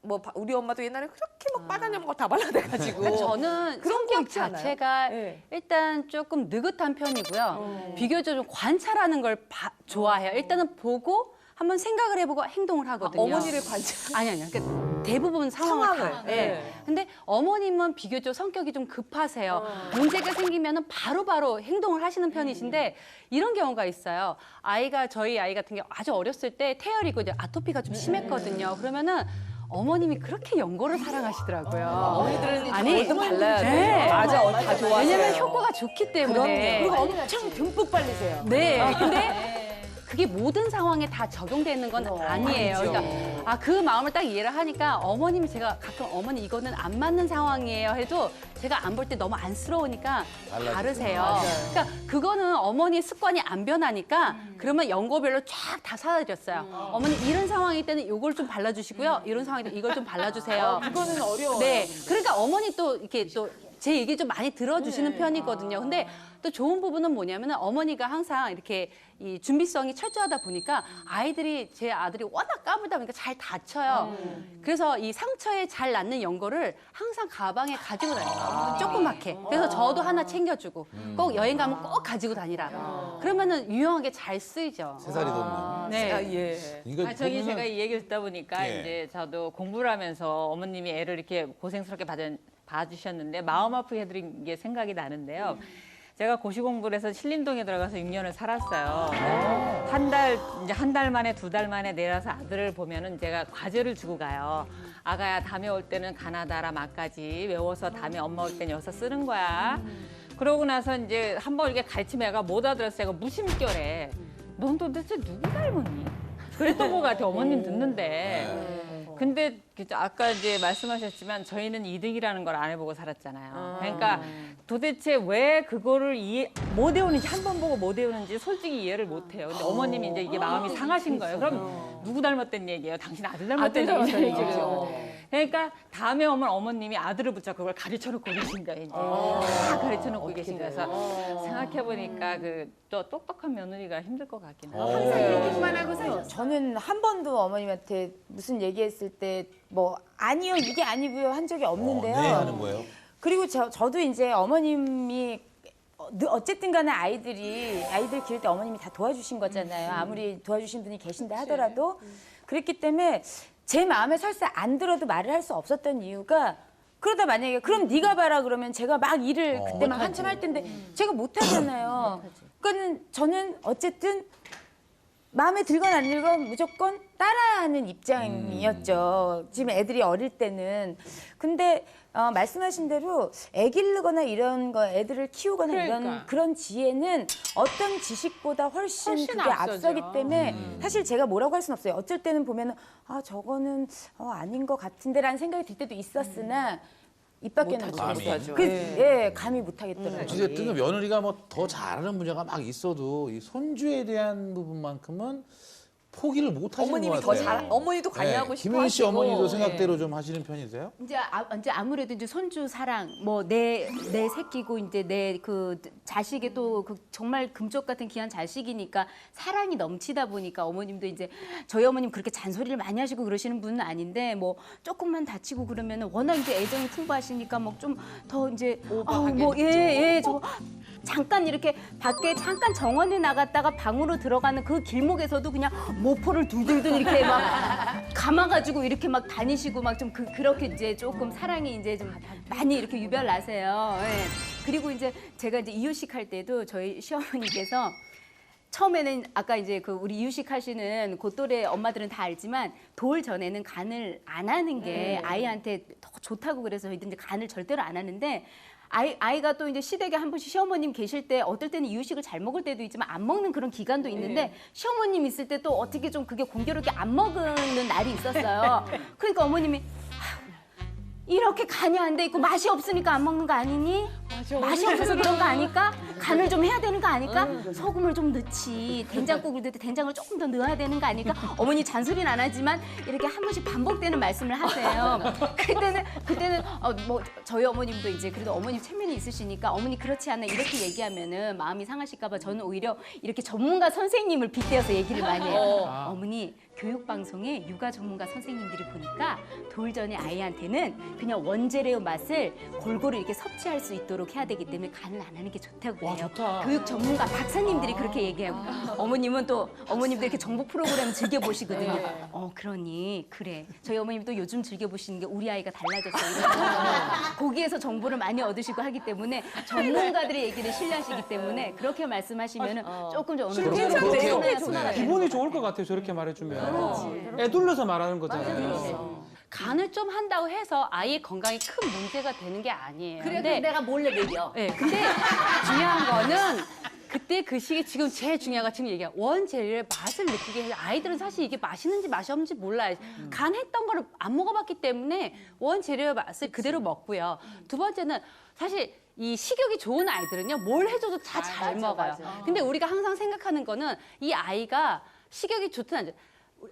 뭐 우리 엄마도 옛날에 그렇게 막 빨간 거 다 발라대가지고 저는 그런 거 성격 없지 않아요? 자체가 네. 일단 조금 느긋한 편이고요. 비교적 좀 관찰하는 걸 좋아해요. 일단은 보고 한번 생각을 해보고 행동을 하거든요. 어머니를 관찰. 아니요. 그러니까 대부분 상황을 다. 상황을. 예. 네. 근데 어머님은 비교적 성격이 좀 급하세요. 문제가 생기면은 바로바로 행동을 하시는 편이신데 이런 경우가 있어요. 저희 아이 같은 경우 아주 어렸을 때 태열이고 이제 아토피가 좀 심했거든요. 그러면은 어머님이 그렇게 연고를 사랑하시더라고요. 어머니들은 아니, 뭐든 발라야 돼. 네. 맞아, 다 좋아하세요. 왜냐면 효과가 좋기 때문에. 그리고 엄청 듬뿍 발리세요. 네. 근데 그게 모든 상황에 다 적용되는 건 아니에요. 그러니까 그 마음을 딱 이해를 하니까 어머님이 제가 가끔 어머니 이거는 안 맞는 상황이에요 해도 제가 안 볼 때 너무 안쓰러우니까 다르세요. 그러니까 그거는 어머니의 습관이 안 변하니까 그러면 연고별로 쫙 다 사드렸어요. 어머니 이런 상황일 때는 이걸 좀 발라주시고요. 이런 상황일 때 이걸 좀 발라주세요. 그거는 어려워요. 네. 그러니까 어머니 또 이렇게 또 제 얘기 좀 많이 들어주시는 편이거든요. 근데 또 좋은 부분은 뭐냐면은 어머니가 항상 이렇게 이 준비성이 철저하다 보니까 제 아들이 워낙 까불다 보니까 잘 다쳐요. 그래서 이 상처에 잘 낫는 연고를 항상 가방에 가지고 다녀요. 조그맣게. 그래서 저도 하나 챙겨주고 꼭 여행 가면 꼭 가지고 다니라. 그러면은 유용하게 잘 쓰이죠. 세 살이 넘는. 네. 아, 예. 이거 저기 보면은- 제가 이 얘기를 듣다 보니까 예. 이제 저도 공부를 하면서 어머님이 애를 이렇게 고생스럽게 봐주셨는데 마음 아프게 해드린 게 생각이 나는데요. 제가 고시 공부를 해서 신림동에 들어가서 6년을 살았어요. 한 달 만에 2달 만에 내려서 아들을 보면은 제가 과제를 주고 가요. 아가야 다음에 올 때는 가나다라 막까지 외워서 다음에 엄마 올 때는 여기서 쓰는 거야. 그러고 나서 이제 한번 이렇게 가르치면 애가 못 알아들었어요. 무심결에 넌 도대체 누구 닮았니? 그랬던 것 같아 어머님 듣는데. 근데 아까 이제 말씀하셨지만 저희는 2등이라는 걸 안 해보고 살았잖아요. 그러니까 도대체 왜 그거를 못 외우는지 한 번 보고 못 외우는지 솔직히 이해를 못 해요. 근데 어머님이 이제 이게 마음이 상하신 거예요. 그럼 누구 닮았다는 얘기예요? 당신 아들 닮았다는 얘기죠. 그러니까 다음에 오면 어머님이 아들을 붙잡고 그걸 가르쳐놓고 계신 거예요. 이제. 다 가르쳐놓고 계신 거여서 생각해보니까 또 똑똑한 며느리가 힘들 것 같긴 해요. 항상 얘기만 하고 사요. 저는 한 번도 어머님한테 무슨 얘기했을 때 뭐 아니요 이게 아니고요 한 적이 없는데요. 네 하는 거예요. 그리고 저도 이제 어머님이 어쨌든 간에 아이들 기를 때 어머님이 다 도와주신 거잖아요. 아무리 도와주신 분이 계신다 하더라도 그랬기 때문에 제 마음에 설사 안 들어도 말을 할 수 없었던 이유가 그러다 만약에 그럼 네가 봐라 그러면 제가 막 일을 그때 막 한참 할 텐데 제가 못 하잖아요. 그러니까 저는 어쨌든 마음에 들건 안 들건 무조건 따라하는 입장이었죠. 지금 애들이 어릴 때는. 근데 말씀하신 대로 애 기르거나 이런 거 애들을 키우거나 이런 그런 지혜는 어떤 지식보다 훨씬 그게 앞서기 때문에 사실 제가 뭐라고 할 수는 없어요. 어쩔 때는 보면은 아 저거는 아닌 것 같은데라는 생각이 들 때도 있었으나 입 밖에는 못하죠. 예, 감히 못하겠더라고요. 어찌됐든 며느리가 뭐 더 잘하는 분야가 막 있어도 이 손주에 대한 부분만큼은 포기를 못 하시는 것 같아요. 어머니도 관여하고 싶어. 김윤희 씨 어머니도 생각대로 좀 하시는 편이세요? 이제 아무래도 이제 손주 사랑, 뭐 내 새끼고 이제 내 그 자식의 또 그 정말 금쪽 같은 귀한 자식이니까 사랑이 넘치다 보니까 어머님도 이제 저희 어머님 그렇게 잔소리를 많이 하시고 그러시는 분은 아닌데 뭐 조금만 다치고 그러면은 워낙 이제 애정이 풍부하시니까 뭐 좀 더 이제 저 잠깐 이렇게 밖에 잠깐 정원에 나갔다가 방으로 들어가는 그 길목에서도 그냥 모포를 둘둘둘 이렇게 막 감아가지고 이렇게 막 다니시고 막 좀 그렇게 이제 조금 사랑이 이제 좀 많이 이렇게 유별나세요. 예. 그리고 이제 제가 이제 이유식 할 때도 저희 시어머니께서 처음에는 아까 이제 그 우리 이유식 하시는 그 또래 엄마들은 다 알지만 돌 전에는 간을 안 하는 게 아이한테 더 좋다고 그래서 저희도 이제 간을 절대로 안 하는데 아이가 또 이제 시댁에 한 번씩 시어머님 계실 때 어떨 때는 이유식을 잘 먹을 때도 있지만 안 먹는 그런 기간도 있는데 시어머님 있을 때 또 어떻게 좀 그게 공교롭게 안 먹는 날이 있었어요. 그러니까 어머님이 이렇게 간이 안 돼 있고 맛이 없으니까 안 먹는 거 아니니? 맛이 없어서 그런 거 아닐까? 간을 좀 해야 되는 거 아닐까? 소금을 좀 넣지. 된장국을 넣을 때 된장을 조금 더 넣어야 되는 거 아닐까? 어머니 잔소리는 안 하지만 이렇게 한 번씩 반복되는 말씀을 하세요. 그때는 뭐 저희 어머님도 이제 그래도 어머님 체면이 있으시니까 어머니 그렇지 않아 이렇게 얘기하면은 마음이 상하실까 봐 저는 오히려 이렇게 전문가 선생님을 빗대어서 얘기를 많이 해요. 어머니 교육방송에 육아 전문가 선생님들이 보니까 돌 전에 아이한테는 그냥 원재료 맛을 골고루 이렇게 섭취할 수 있도록 해야 되기 때문에 간을 안 하는 게 좋다고 그래요. 좋다. 교육 전문가 박사님들이 그렇게 얘기하고 어머님은 또 어머님도 이렇게 정보 프로그램 즐겨보시거든요. 그러니 그래. 저희 어머님도 요즘 즐겨보시는 게 우리 아이가 달라졌어요. 이러면서 거기에서 정보를 많이 얻으시고 하기 때문에 전문가들의 얘기를 신뢰하시기 때문에 그렇게 말씀하시면 조금 좀 어느 정도 기분이 좋을 것 같아요. 저렇게 말해주면. 애둘러서 말하는 거잖아요. 간을 좀 한다고 해서 아이의 건강에 큰 문제가 되는 게 아니에요. 그래, 근데 내가 몰래 먹여. 네, 근데 중요한 거는 그때 그 시기에 지금 제일 중요한 거 지금 얘기한 원재료의 맛을 느끼게 해요. 아이들은 사실 이게 맛있는지 맛이 없는지 몰라요. 간했던 거를 안 먹어봤기 때문에 원재료의 맛을 그대로 먹고요. 두 번째는 사실 이 식욕이 좋은 아이들은요, 뭘 해줘도 다 잘 먹어요. 근데 우리가 항상 생각하는 거는 이 아이가 식욕이 좋든 안 좋든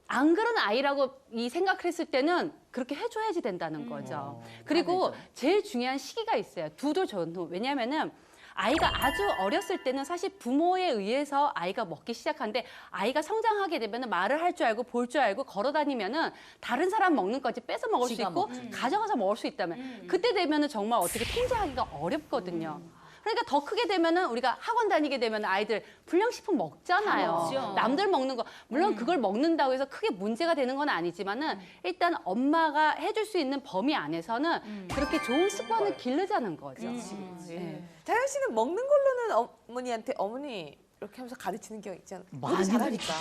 안 그런 아이라고 이 생각을 했을 때는 그렇게 해줘야지 된다는 거죠. 그리고 제일 중요한 시기가 있어요. 두 돌 전후. 왜냐하면은 아이가 아주 어렸을 때는 사실 부모에 의해서 아이가 먹기 시작하는데 아이가 성장하게 되면 말을 할 줄 알고 볼 줄 알고 걸어 다니면은 다른 사람 먹는 거지 뺏어 먹을 수 있고 가져가서 먹을 수 있다면 그때 되면은 정말 어떻게 통제하기가 어렵거든요. 그러니까 더 크게 되면은 우리가 학원 다니게 되면 아이들 불량식품 먹잖아요. 남들 먹는 거 물론 그걸 먹는다고 해서 크게 문제가 되는 건 아니지만은 일단 엄마가 해줄 수 있는 범위 안에서는 그렇게 좋은 습관을 기르자는 거죠. 자연 씨는 먹는 걸로는 어머니한테 어머니 이렇게 하면서 가르치는 게 있잖아요. 많이 잘하니까.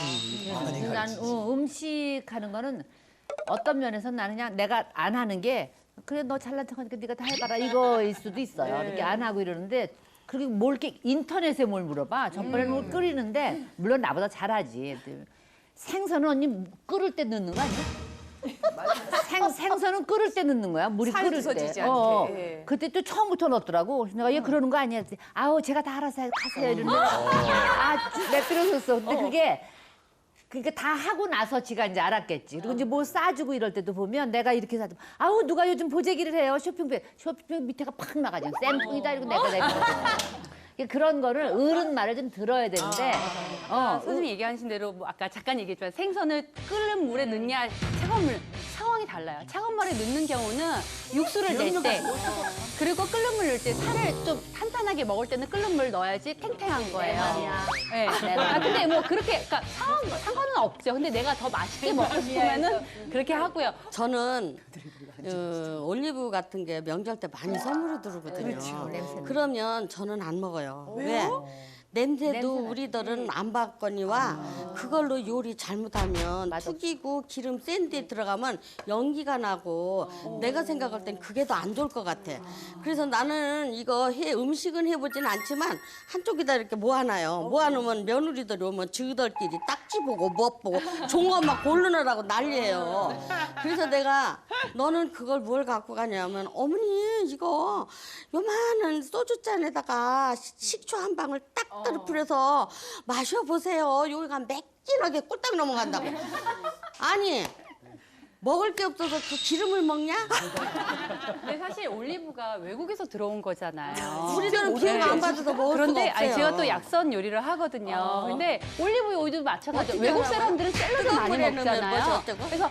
난 음식 하는 거는 어떤 면에서 나는 그냥 내가 안 하는 게 그래 너 잘난 척하니까 네가 다 해봐라 이거일 수도 있어요. 이렇게 안 하고 이러는데 그리고 뭘 이렇게 인터넷에 뭘 물어봐. 전번에는 뭘 끓이는데 물론 나보다 잘하지. 생선은 언니 끓을 때 넣는 거 아니야? 생선은 끓을 때 넣는 거야. 물이 끓을 때. 그때 또 처음부터 넣었더라고. 그래서 내가 얘 그러는 거 아니야? 아우 제가 다 알아서 하세요 이러는데 내뜨려줬어. 근데 그게 다 하고 나서 지가 이제 알았겠지. 그리고 이제 뭐 싸주고 이럴 때도 보면 내가 이렇게 사주면 아우 누가 요즘 보재기를 해요. 쇼핑백 밑에가 팍 나가죠. 쌤통이다 이러고 내가 그런 거를 어른 말을 좀 들어야 되는데 선생님이 얘기하신 대로 뭐 아까 잠깐 얘기했지만 생선을 끓는 물에 넣냐 차가운 물 상황이 달라요. 차가운 물에 넣는 경우는 육수를 낼 때 그리고 끓는 물 넣을 때 살을 좀 탄탄하게 먹을 때는 끓는 물 넣어야지 탱탱한 거예요. 네. 근데 뭐 그렇게 그러니까 상관은 없죠. 근데 내가 더 맛있게 먹고 싶으면은 그렇게 하고요. 저는 올리브 같은 게 명절 때 많이 선물로 들어오거든요. 냄새는. 그러면 저는 안 먹어요. 왜? 냄새도 우리들은 안 받거니와 그걸로 요리 잘못하면 튀기고 기름 센 데 들어가면 연기가 나고 내가 생각할 땐 그게 더 안 좋을 것 같아. 그래서 나는 이거 음식은 해보진 않지만 한쪽에다 이렇게 모아놔요. 모아놓으면 며느리들이 오면 저희들끼리 딱지 보고 무엇 보고 좋은 것만 고르느라고 난리예요. 그래서 내가 너는 그걸 뭘 갖고 가냐면 어머니 이거 요만한 소주잔에다가 식초 한 방울 딱 뿌려서 마셔보세요. 여기가 매끈하게 꿀딱 넘어간다고. 아니 먹을 게 없어서 그 기름을 먹냐? 근데 사실 올리브가 외국에서 들어온 거잖아요. 우리들은 기름 안 받아서 먹을 그런데 수가 없어요. 제가 또 약선 요리를 하거든요. 근데 올리브 오일도 마찬가지예요. 외국 사람들은 샐러드 많이 먹잖아요. 그래서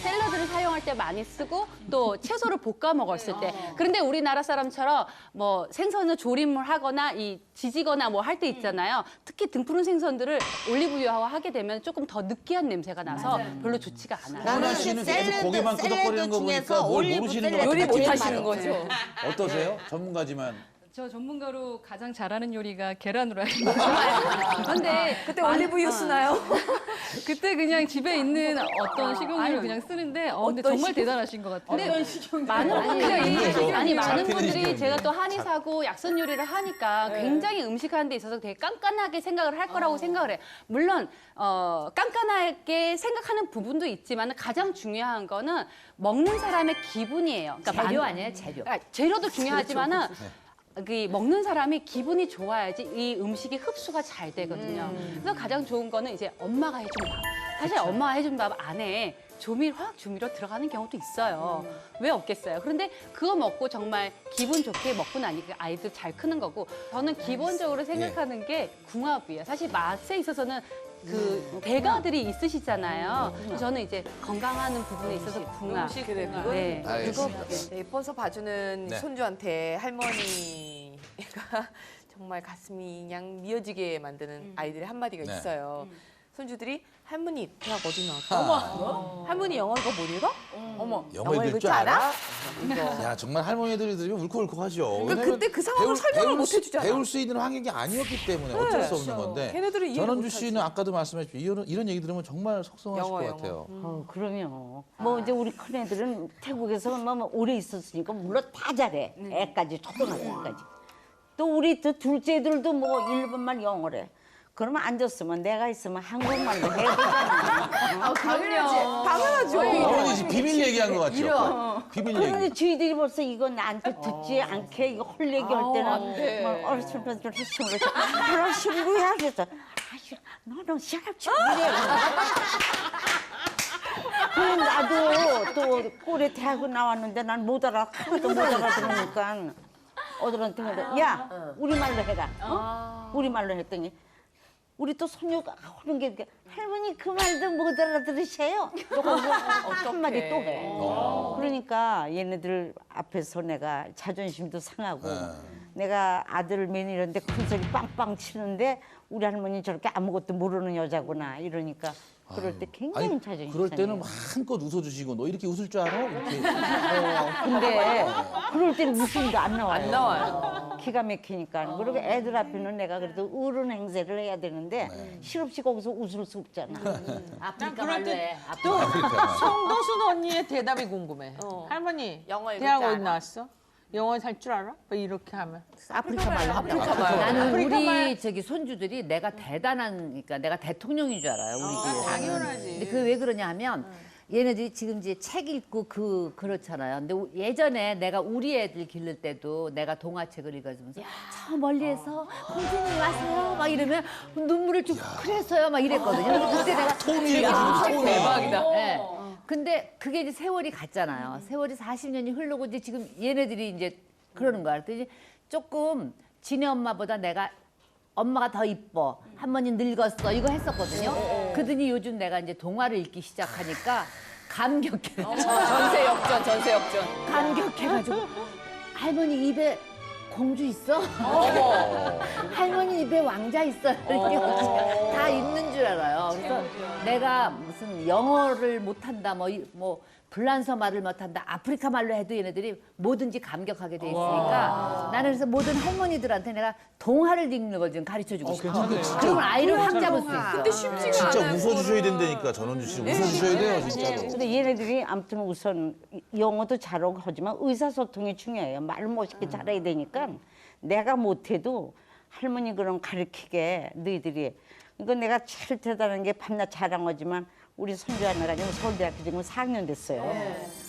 샐러드를 사용할 때 많이 쓰고 또 채소를 볶아 먹었을 때. 그런데 우리나라 사람처럼 뭐 생선을 조림을 하거나 지지거나 뭐 할 때 있잖아요. 특히 등푸른 생선들을 올리브유하고 하게 되면 조금 더 느끼한 냄새가 나서 별로 좋지가 않아요. 하나 씨는 계속 고개만 끄덕거리는 거 보니까 뭘 모르시는 것 같아요. 요리 못 하시는 거죠. 어떠세요? 전문가지만. 저 전문가로 가장 잘하는 요리가 계란 후라이입니다. 근데 그때 올리브유 쓰나요? 그때 그냥 집에 있는 어떤 식용유를 그냥 쓰는데 근데 정말 대단하신 것 같아요. 근데 많은 분들이 제가 또 한의사고 약선 요리를 하니까 굉장히 음식하는 데 있어서 되게 깐깐하게 생각을 할 거라고 생각을 해요. 물론 깐깐하게 생각하는 부분도 있지만 가장 중요한 거는 먹는 사람의 기분이에요. 그러니까 재료 아니에요, 재료. 재료도 중요하지만은 그 먹는 사람이 기분이 좋아야지 이 음식이 흡수가 잘 되거든요. 그래서 가장 좋은 거는 이제 엄마가 해준 밥. 사실 엄마가 해준 밥 안에 화학 조미료 들어가는 경우도 있어요. 왜 없겠어요? 그런데 그거 먹고 정말 기분 좋게 먹고 나니까 아이들 잘 크는 거고 저는 기본적으로 생각하는 게 궁합이에요. 사실 맛에 있어서는 그 대가들이 있으시잖아요. 저는 이제 건강하는 부분에 있어서 궁합. 음식 그래 네. 그거 예뻐서 봐주는 네. 손주한테 할머니가 정말 가슴이 그냥 미어지게 만드는 아이들의 한마디가 네. 있어요. 손주들이 할머니 대학 어디 나왔어? 어머, 할머니 영어 이거 못 읽어? 어머, 영어 읽을 줄 알아? 야 정말 할머니들이 들으면 울컥울컥하죠. 그러니까 그때 그 상황을 설명을 못 해주잖아. 배울 수 있는 환경이 아니었기 때문에 어쩔 수 없는 건데. 걔네들은 이해를 전원주 못하지. 씨는 아까도 말씀하셨지만 이런 얘기 들으면 정말 속상하실 영어, 것 같아요. 그럼요. 뭐 이제 우리 큰애들은 태국에서 뭐 오래 있었으니까 물론 다 잘해. 애까지 초등학생까지. 또 우리 또 둘째 애들도 뭐 일본말 영어래. 그러면 앉았으면 내가 있으면 한국말로 해야 되잖아. 당연하죠. 어머니 지금 비밀 얘기한 것 같죠? 비밀 얘기. 그런데 저희들이 벌써 이거 나한테 듣지 않게 이거 헐 얘기할 때는 막 어르신분들 했으면서 그러시는 거야. 그래서 너는 시합치 그래. 그럼 나도 또 꼴에 대학을 나왔는데 난 못 알아. 하나도 못 알아들으니까 어들한테 야 우리말로 해라. 우리말로 했더니 우리 또 손녀가 하는 게 이렇게 할머니 그 말도 못 알아들으셔요. 한마디 또 해. 그러니까 얘네들 앞에서 내가 자존심도 상하고 내가 아들 며느리인데 큰 소리 빵빵 치는데 우리 할머니 저렇게 아무것도 모르는 여자구나 이러니까 그럴 때 굉장히 자존심 그럴 때는 상해요. 한껏 웃어주시고 너 이렇게 웃을 줄 알아? 이렇게. 근데 그럴 때는 웃음도 안 나와요. 안 나와요. 기가 막히니까. 그리고 애들 앞에는 내가 그래도 어른 행세를 해야 되는데 실없이 거기서 웃을 수 없잖아. 아프리카 말로 해. 또 성도순 언니의 대답이 궁금해. 할머니 영어 읽을 대학 줄 어디 알아? 나왔어? 영어 할 줄 알아? 뭐 이렇게 하면. 아프리카 말로 아프리카 말. 나는 아프리카 우리 말. 저기 손주들이 내가 그러니까 내가 대통령인 줄 알아요. 우리 집에서. 당연하지. 근데 그 왜 그러냐 하면 얘네들이 지금 이제 책 읽고 그렇잖아요. 근데 예전에 내가 우리 애들 기를 때도 내가 동화책을 읽어주면서 저 멀리에서 공주님 와세요 막 이러면 눈물을 쭉 그랬어요 막 이랬거든요. 그래서 그때 내가 톰이 해가지고 톰이. 대박이다. 네. 근데 그게 이제 세월이 갔잖아요. 세월이 40년이 흐르고 이제 지금 얘네들이 이제 그러는 거야. 그랬더니 조금 지네 엄마보다 내가 엄마가 더 이뻐. 할머니 늙었어. 이거 했었거든요. 그러더니 요즘 내가 이제 동화를 읽기 시작하니까 감격해. 전세 역전. 감격해가지고 할머니 입에 공주 있어? 할머니 입에 왕자 있어? 다 있는 줄 알아요. 그래서 내가 무슨 영어를 못한다 뭐 불란서 말을 못한다, 아프리카 말로 해도 얘네들이 뭐든지 감격하게 돼 있으니까 나는 그래서 모든 할머니들한테 내가 동화를 읽는 걸 좀 가르쳐주고 싶어. 그러면 아이를 확 잡을 수 있어. 근데 쉽지가 않아요. 진짜 웃어주셔야 된다니까 전원주 씨 웃어주셔야 돼요 진짜로. 근데 얘네들이 아무튼 우선 영어도 잘하고 하지만 의사소통이 중요해요. 말을 멋있게 잘해야 되니까 내가 못해도 할머니 그럼 가르치게 너희들이. 이거 내가 제일 대단한 게 밤낮 자랑하지만 우리 손주 하나가 지금 서울대학교 지금 4학년 됐어요.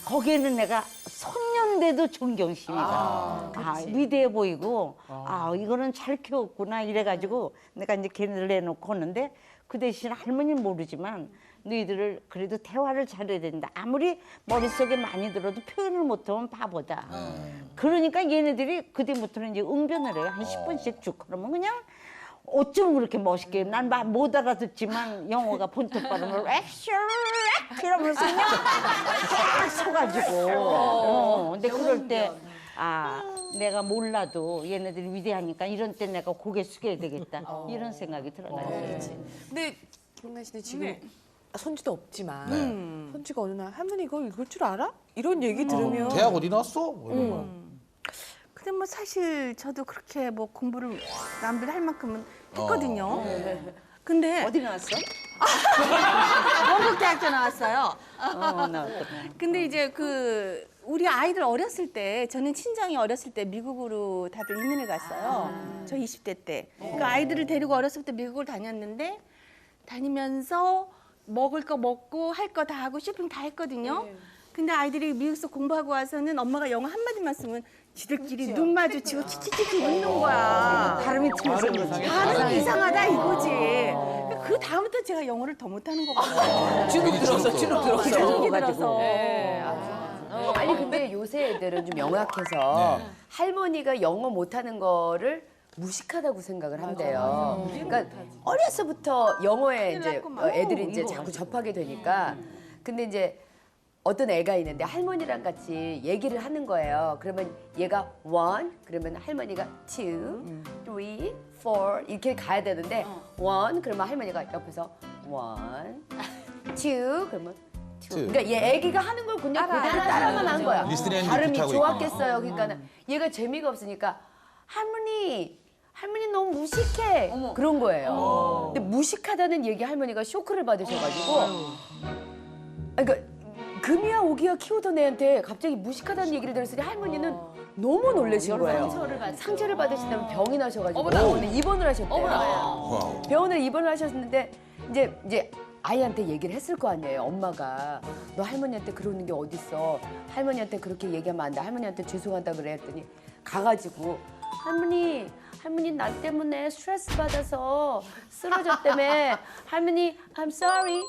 거기에는 내가 손년대도 존경심이가 위대해 보이고 이거는 잘 키웠구나 이래가지고 내가 이제 걔네들 내놓고 하는데 그 대신 할머니는 모르지만 너희들을 그래도 대화를 잘해야 된다. 아무리 머릿속에 많이 들어도 표현을 못하면 바보다. 그러니까 얘네들이 그때부터는 이제 응변을 해요. 한 10분씩 쭉. 그러면 그냥 어쩜 그렇게 멋있게 난 못 알아듣지만 영어가 본토 발음을 액션 이러면서 그냥 쫙 서가지고 근데 그럴 때 내가 몰라도 얘네들이 위대하니까 이런 때 내가 고개 숙여야 되겠다 이런 생각이 들어가지고 근데 김은하 씨는 지금 손주도 없지만 손주가 어느 날 할머니 이거 읽을 줄 알아? 이런 얘기 들으면 대학 어디 나왔어? 뭐 이런 거. 근데 뭐 사실 저도 그렇게 뭐 공부를 남들 할 만큼은 했거든요. 근데 어디 나왔어? 원국대학교 나왔어요. 나왔구나. 근데 이제 그 우리 아이들 어렸을 때 저는 친정이 어렸을 때 미국으로 다들 이민을 갔어요. 저 20대 때. 그 아이들을 데리고 어렸을 때 미국을 다녔는데 다니면서 먹을 거 먹고 할 거 다 하고 쇼핑 다 했거든요. 근데 아이들이 미국에서 공부하고 와서는 엄마가 영어 한마디만 쓰면 지들끼리 눈 마주치고 치치치치 웃는 거야. 발음이 틀려서 그렇지. 발음이 이상하다 이거지. 그 다음부터 제가 영어를 더 못하는 거 같아요. 주눅 들어서. 주눅이 들어서. 아니 근데 요새 애들은 좀 영악해서 할머니가 영어 못하는 거를 무식하다고 생각을 한대요. 그러니까 어려서부터 영어에 이제 애들이 이제 자꾸 접하게 되니까 근데 이제 어떤 애가 있는데 할머니랑 같이 얘기를 하는 거예요. 그러면 얘가 one, 그러면 할머니가 two, three, four 이렇게 가야 되는데 one, 그러면 할머니가 옆에서 one, two, 그러면 two. 그러니까 얘 애기가 하는 걸 그냥 그대로 따라만 한 거야. 리스닝 발음이 리핏하고 좋았겠어요. 그러니까는 얘가 재미가 없으니까 할머니 너무 무식해 그런 거예요. 근데 무식하다는 얘기 할머니가 쇼크를 받으셔가지고 그러니까 금이야 오기야 키우던 애한테 갑자기 무식하다는 얘기를 들었으니 할머니는 너무 놀라신 거예요. 상처를 받으시다면 병이 나셔가지고 병원에 입원을 하셨대요. 병원에 입원을 하셨는데 이제 아이한테 얘기를 했을 거 아니에요. 엄마가 너 할머니한테 그러는 게 어딨어. 할머니한테 그렇게 얘기하면 안 돼. 할머니한테 죄송하다 그래 했더니 가가지고 할머니 나 때문에 스트레스 받아서 쓰러졌다며 할머니 I'm sorry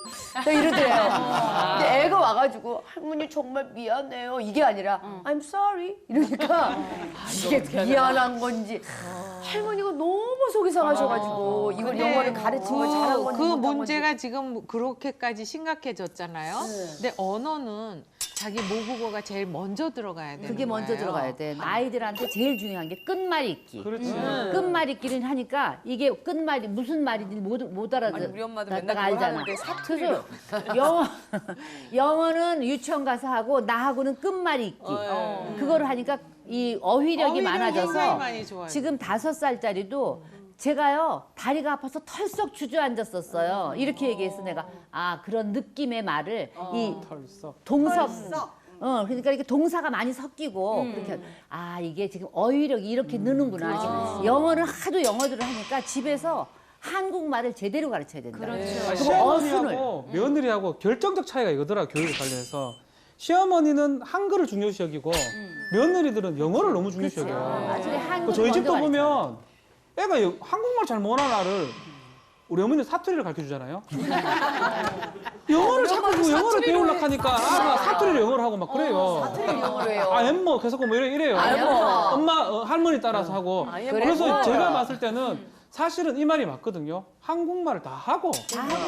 이러더래요. 근데 애가 와가지고 할머니 정말 미안해요 이게 아니라 I'm sorry 이러니까 이게 미안한 건지 할머니가 너무 속이 상하셔가지고 이걸 영어를 가르친 걸 잘한 건지 그 못한 건지. 문제가 지금 그렇게까지 심각해졌잖아요. 근데 언어는 자기 모국어가 제일 먼저 들어가야 되는 그게 먼저 거예요. 들어가야 돼. 아이들한테 제일 중요한 게 끝말잇기. 그렇지. 끝말잇기를 하니까 이게 끝말이 무슨 말인지 못 알아듣. 아니, 우리 엄마도 맨날 알잖아. 그걸 하는데 사투리로. 그래서 영어는 유치원 가서 하고 나하고는 끝말잇기. 그거를 하니까 이 어휘력이 어휘력이 많아져서 굉장히 많이 좋아요. 지금 5살짜리도 제가요 다리가 아파서 털썩 주저앉았었어요. 이렇게 얘기해서 내가 그런 느낌의 말을 이 동석 그러니까 이렇게 동사가 많이 섞이고 그렇게 이게 지금 어휘력이 이렇게 느는구나. 영어를 하도 영어들을 하니까 집에서 한국말을 제대로 가르쳐야 된다. 시어머니하고 며느리하고 결정적 차이가 이거더라 교육에 관련해서. 시어머니는 한글을 중요시 여기고 며느리들은 영어를 너무 중요시 여겨요. 저희 집도 보면 애가 한국말 잘 못하는 아를 우리 어머니는 사투리를 가르쳐주잖아요. 영어를 자꾸 영어를 배우려고 하니까 사투리를 영어로 하고 막 그래요. 사투리를 영어로 해요. 엠모 계속 뭐 이래요. 엄마 할머니 따라서 하고. 그래서 제가 봤을 때는 사실은 이 말이 맞거든요. 한국말을 다 하고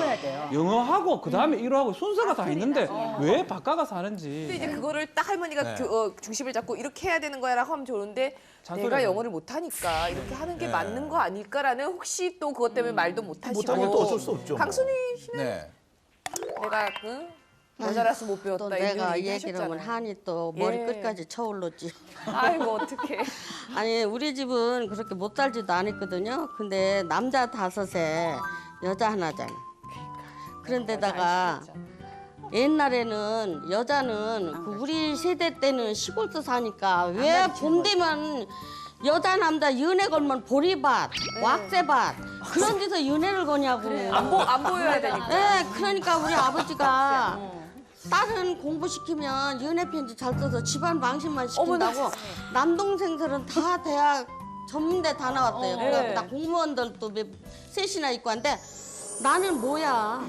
해야 돼요. 영어하고 그다음에 일어하고 순서가 다 있는데 왜 바꿔가서 하는지. 근데 이제 그거를 딱 할머니가 중심을 잡고 이렇게 해야 되는 거야라고 하면 좋은데 내가 영어를 못하니까 이렇게 하는 게 맞는 거 아닐까라는 혹시 또 그것 때문에 말도 못하시고 못하면 또 어쩔 수 없죠. 강순희 씨는 내가 여자라서 못 배웠다. 또 이런 내가 얘기 얘기를 하면 하셨잖아요. 한이 또 머리 예. 끝까지 쳐올랐지. 아이고 어떡해. 아니 우리 집은 그렇게 못 살지도 않았거든요. 근데 남자 5에 여자 하나잖아. 그런데다가 옛날에는 여자는 그 우리 세대 때는 시골서 사니까 왜 봄 되면 여자 남자 연애 걸면 보리밭, 왁새밭 그런 데서 연애를 거냐고. 안 보여야 되니까. 네, 그러니까 우리 아버지가 딸은 공부시키면 연애 편지 잘 써서 집안 망신만 시킨다고 남동생들은 다 대학 전문대 다 나왔대요. 네. 그래갖고 나 공무원들도 셋이나 있고 한데 나는 뭐야.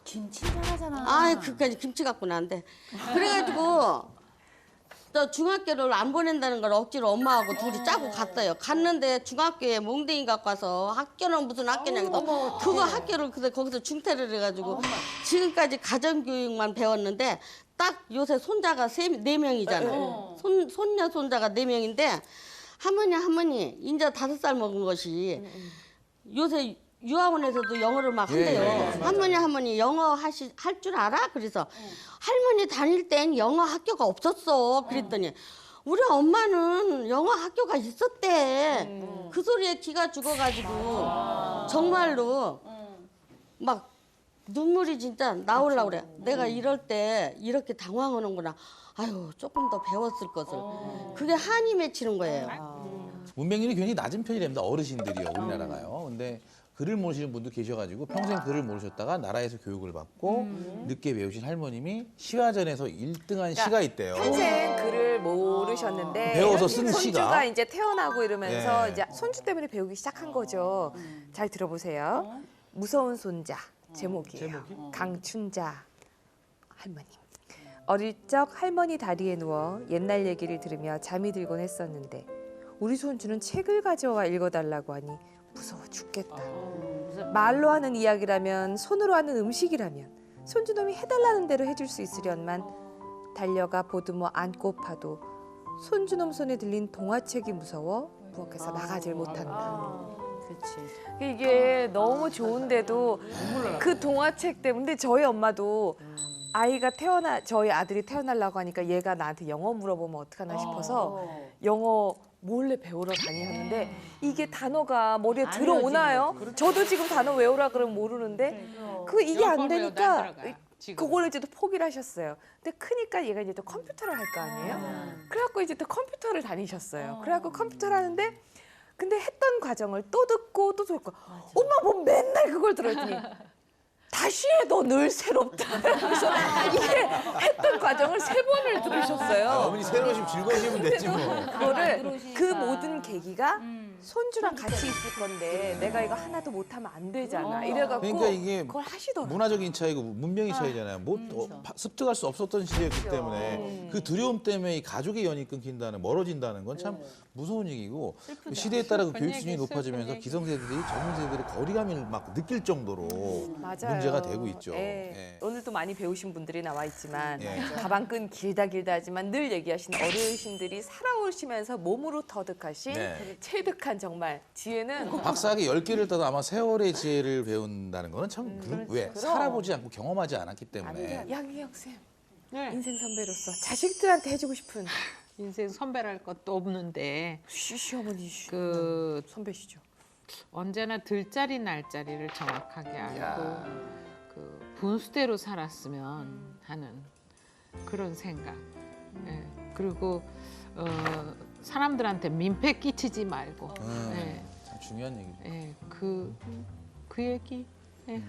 김치 잘하잖아. 아, 그까지 김치 갖고는 안 돼. 그래가지고 저 중학교를 안 보낸다는 걸 억지로 엄마하고 둘이 짜고 갔어요. 갔는데 중학교에 몽댕이 갖고 와서 학교는 무슨 학교냐 해서 그거 학교를 거기서 중퇴를 해가지고 지금까지 가정교육만 배웠는데 딱 요새 손자가 4명이잖아요. 손녀 손자가 4명인데 할머니 이제 5살 먹은 것이 요새 유아원에서도 영어를 막 한대요. 예. 할머니 영어 할 줄 알아? 그래서 할머니 다닐 땐 영어 학교가 없었어. 그랬더니 우리 엄마는 영어 학교가 있었대. 그 소리에 기가 죽어가지고 정말로 막 눈물이 진짜 나오려고 그래. 내가 이럴 때 이렇게 당황하는구나. 아유 조금 더 배웠을 것을. 그게 한이 맺히는 거예요. 문맹률이 굉장히 낮은 편이랍니다. 어르신들이요, 우리나라가요. 근데 글을 모르시는 분도 계셔가지고 평생 글을 모르셨다가 나라에서 교육을 받고 늦게 배우신 할머님이 시화전에서 1등한 시가 있대요. 평생 글을 모르셨는데 배워서 쓴 손주가 시가. 이제 태어나고 이러면서 예. 이제 손주 때문에 배우기 시작한 거죠. 잘 들어보세요. 무서운 손자 제목이에요. 강춘자 할머님. 어릴 적 할머니 다리에 누워 옛날 얘기를 들으며 잠이 들곤 했었는데 우리 손주는 책을 가져와 읽어달라고 하니 무서워 죽겠다. 말로 하는 이야기라면 손으로 하는 음식이라면 손주놈이 해달라는 대로 해줄 수 있으련만 달려가 보듬어 안고 파도 손주놈 손에 들린 동화책이 무서워 부엌에서 나가질 못한다. 그렇지. 이게 너무 좋은데도 그 동화책 때문에 근데 저희 엄마도 저희 아들이 태어나려고 하니까 얘가 나한테 영어 물어보면 어떡하나 싶어서 영어 몰래 배우러 다니셨는데 이게 단어가 머리에 들어오나요? 저도 지금 단어 외우라 그러면 모르는데 이게 안 되니까 그걸 이제 또 포기를 하셨어요. 근데 크니까 얘가 이제 또 컴퓨터를 할 거 아니에요? 그래갖고 이제 또 컴퓨터를 다니셨어요. 그래갖고 컴퓨터를 하는데 근데 했던 과정을 또 듣고 또 듣고 엄마 뭐 맨날 그걸 들었더니 다시 해도 늘 새롭다. 그래서 이게 했던 과정을 3번을 들으셨어요. 어머니 새로우시면 즐거우시면 됐지 뭐. 그거를 그 모든 계기가 손주랑 같이 있을 건데 내가 이거 하나도 못하면 안 되잖아. 이래갖고 그러니까 이게 그걸 하시더라고요. 문화적인 차이고 문명의 차이잖아요. 습득할 수 없었던 시대였기 때문에 그 두려움 때문에 이 가족의 연이 끊긴다는 멀어진다는 건 참 무서운 얘기고 그 시대에 따라 그 교육 수준이 높아지면서 기성세대들이 젊은 세대들의 거리감을 막 느낄 정도로 맞아요. 문제가 되고 있죠. 예. 예. 오늘도 많이 배우신 분들이 나와 있지만 예. 가방끈 길다 하지만 늘 얘기하시는 어르신들이 살아오시면서 몸으로 터득하신 네. 체득한 정말 지혜는 박사학위 10개를 따도 아마 세월의 지혜를 배운다는 거는 참 왜? 살아보지 않고 경험하지 않았기 때문에. 양희영 쌤 인생 선배로서 자식들한테 해주고 싶은 인생 선배랄 것도 없는데 시어머니 그 선배시죠. 언제나 들자리 날자리를 정확하게 알고 그 분수대로 살았으면 하는 그런 생각. 예. 그리고 사람들한테 민폐 끼치지 말고. 예. 참 중요한 얘기죠. 예. 그 얘기. 예.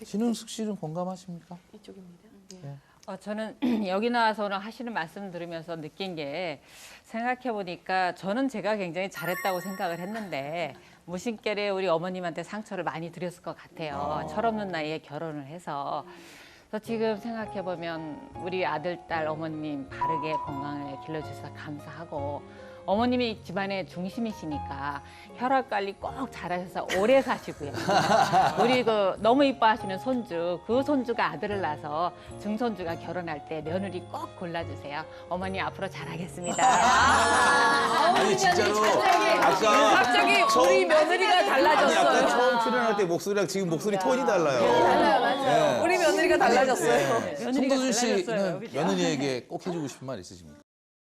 신은숙 씨는 공감하십니까? 이쪽입니다. 네. 저는 여기 나와서 오늘 하시는 말씀 들으면서 느낀 게 생각해 보니까 저는 제가 굉장히 잘했다고 생각을 했는데 무심결에 우리 어머님한테 상처를 많이 드렸을 것 같아요. 철없는 나이에 결혼을 해서. 그래서 지금 생각해 보면 우리 아들, 딸, 어머님 바르게 건강을 길러주셔서 감사하고 어머님이 집안의 중심이시니까 혈압 관리 꼭 잘하셔서 오래 사시고요. 우리 그 너무 이뻐하시는 손주, 그 손주가 아들을 낳아서 증손주가 결혼할 때 며느리 꼭 골라주세요. 어머니 앞으로 잘하겠습니다. 아니 진짜로 갑자기 우리 며느리가 달라졌어요. 아니 아까 처음 출연할 때 목소리랑 지금 목소리 톤이 달라요. 달라요, 맞아요. 우리 며느리가 달라졌어요. 네. 송도준 씨는 며느리에게 꼭 해주고 싶은 말 있으십니까?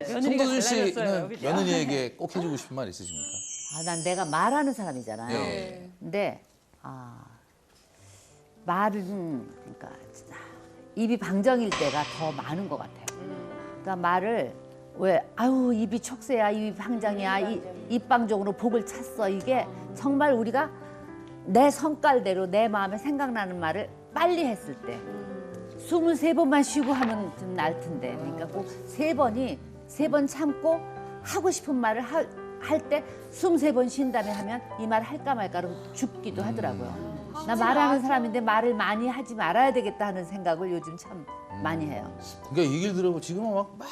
송도준 씨는 며느리에게 꼭 해주고 싶은 말 있으십니까? 아, 난 내가 말하는 사람이잖아요. 네. 근데 말은 그러니까 입이 방정일 때가 더 많은 것 같아요. 그러니까 말을 왜 아유 입이 촉새야, 입이 방장이야, 입방정으로 복을 찼어. 이게 정말 우리가 내 성깔대로 내 마음에 생각나는 말을 빨리 했을 때 23번만 쉬고 하면 좀 날 텐데, 그러니까 꼭 세 번 참고 하고 싶은 말을 할 때 23번 쉰 다음에 하면 이 말 할까 말까로 죽기도 하더라고요. 나 말하는 사람인데 말을 많이 하지 말아야 되겠다 하는 생각을 요즘 참 많이 해요. 그러니까 얘기를 들어보고 지금은 막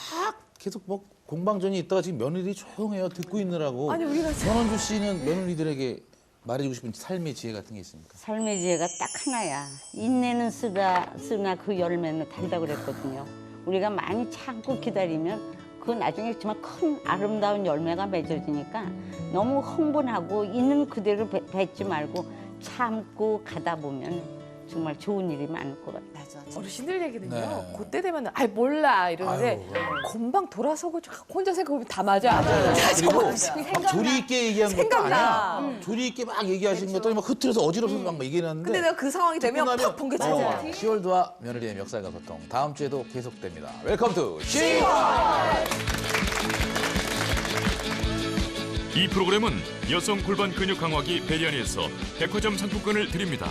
계속 뭐 공방전이 있다가 지금 며느리들이 조용해요. 듣고 있느라고. 아니, 우리가 전원주 씨는 며느리들에게 말해주고 싶은 삶의 지혜 같은 게 있습니까? 삶의 지혜가 딱 하나야. 인내는 쓰나 그 열매는 단다 그랬거든요. 우리가 많이 참고 기다리면 그 나중에 정말 큰 아름다운 열매가 맺어지니까 너무 흥분하고 있는 그대로 뱉지 말고 참고 가다 보면 정말 좋은 일이 많을 것 같아요. 어르신들 얘기는요. 네. 그때 되면은 아이 몰라 이러는데 금방 돌아서고 혼자 생각하면 다 맞아. 그리고 조리 있게 얘기한 것도 생각나. 아니야. 조리 있게 막 얘기하시는 것도 막 흐트러서 어지러워서 막 얘기를 하는데 근데 내가 그 상황이 되면 팍 번개쳐. 시월드와 며느리의 멱살과 소통 다음 주에도 계속됩니다. 웰컴 투 시월! 이 프로그램은 여성 골반 근육 강화기 베리안에서 백화점 상품권을 드립니다.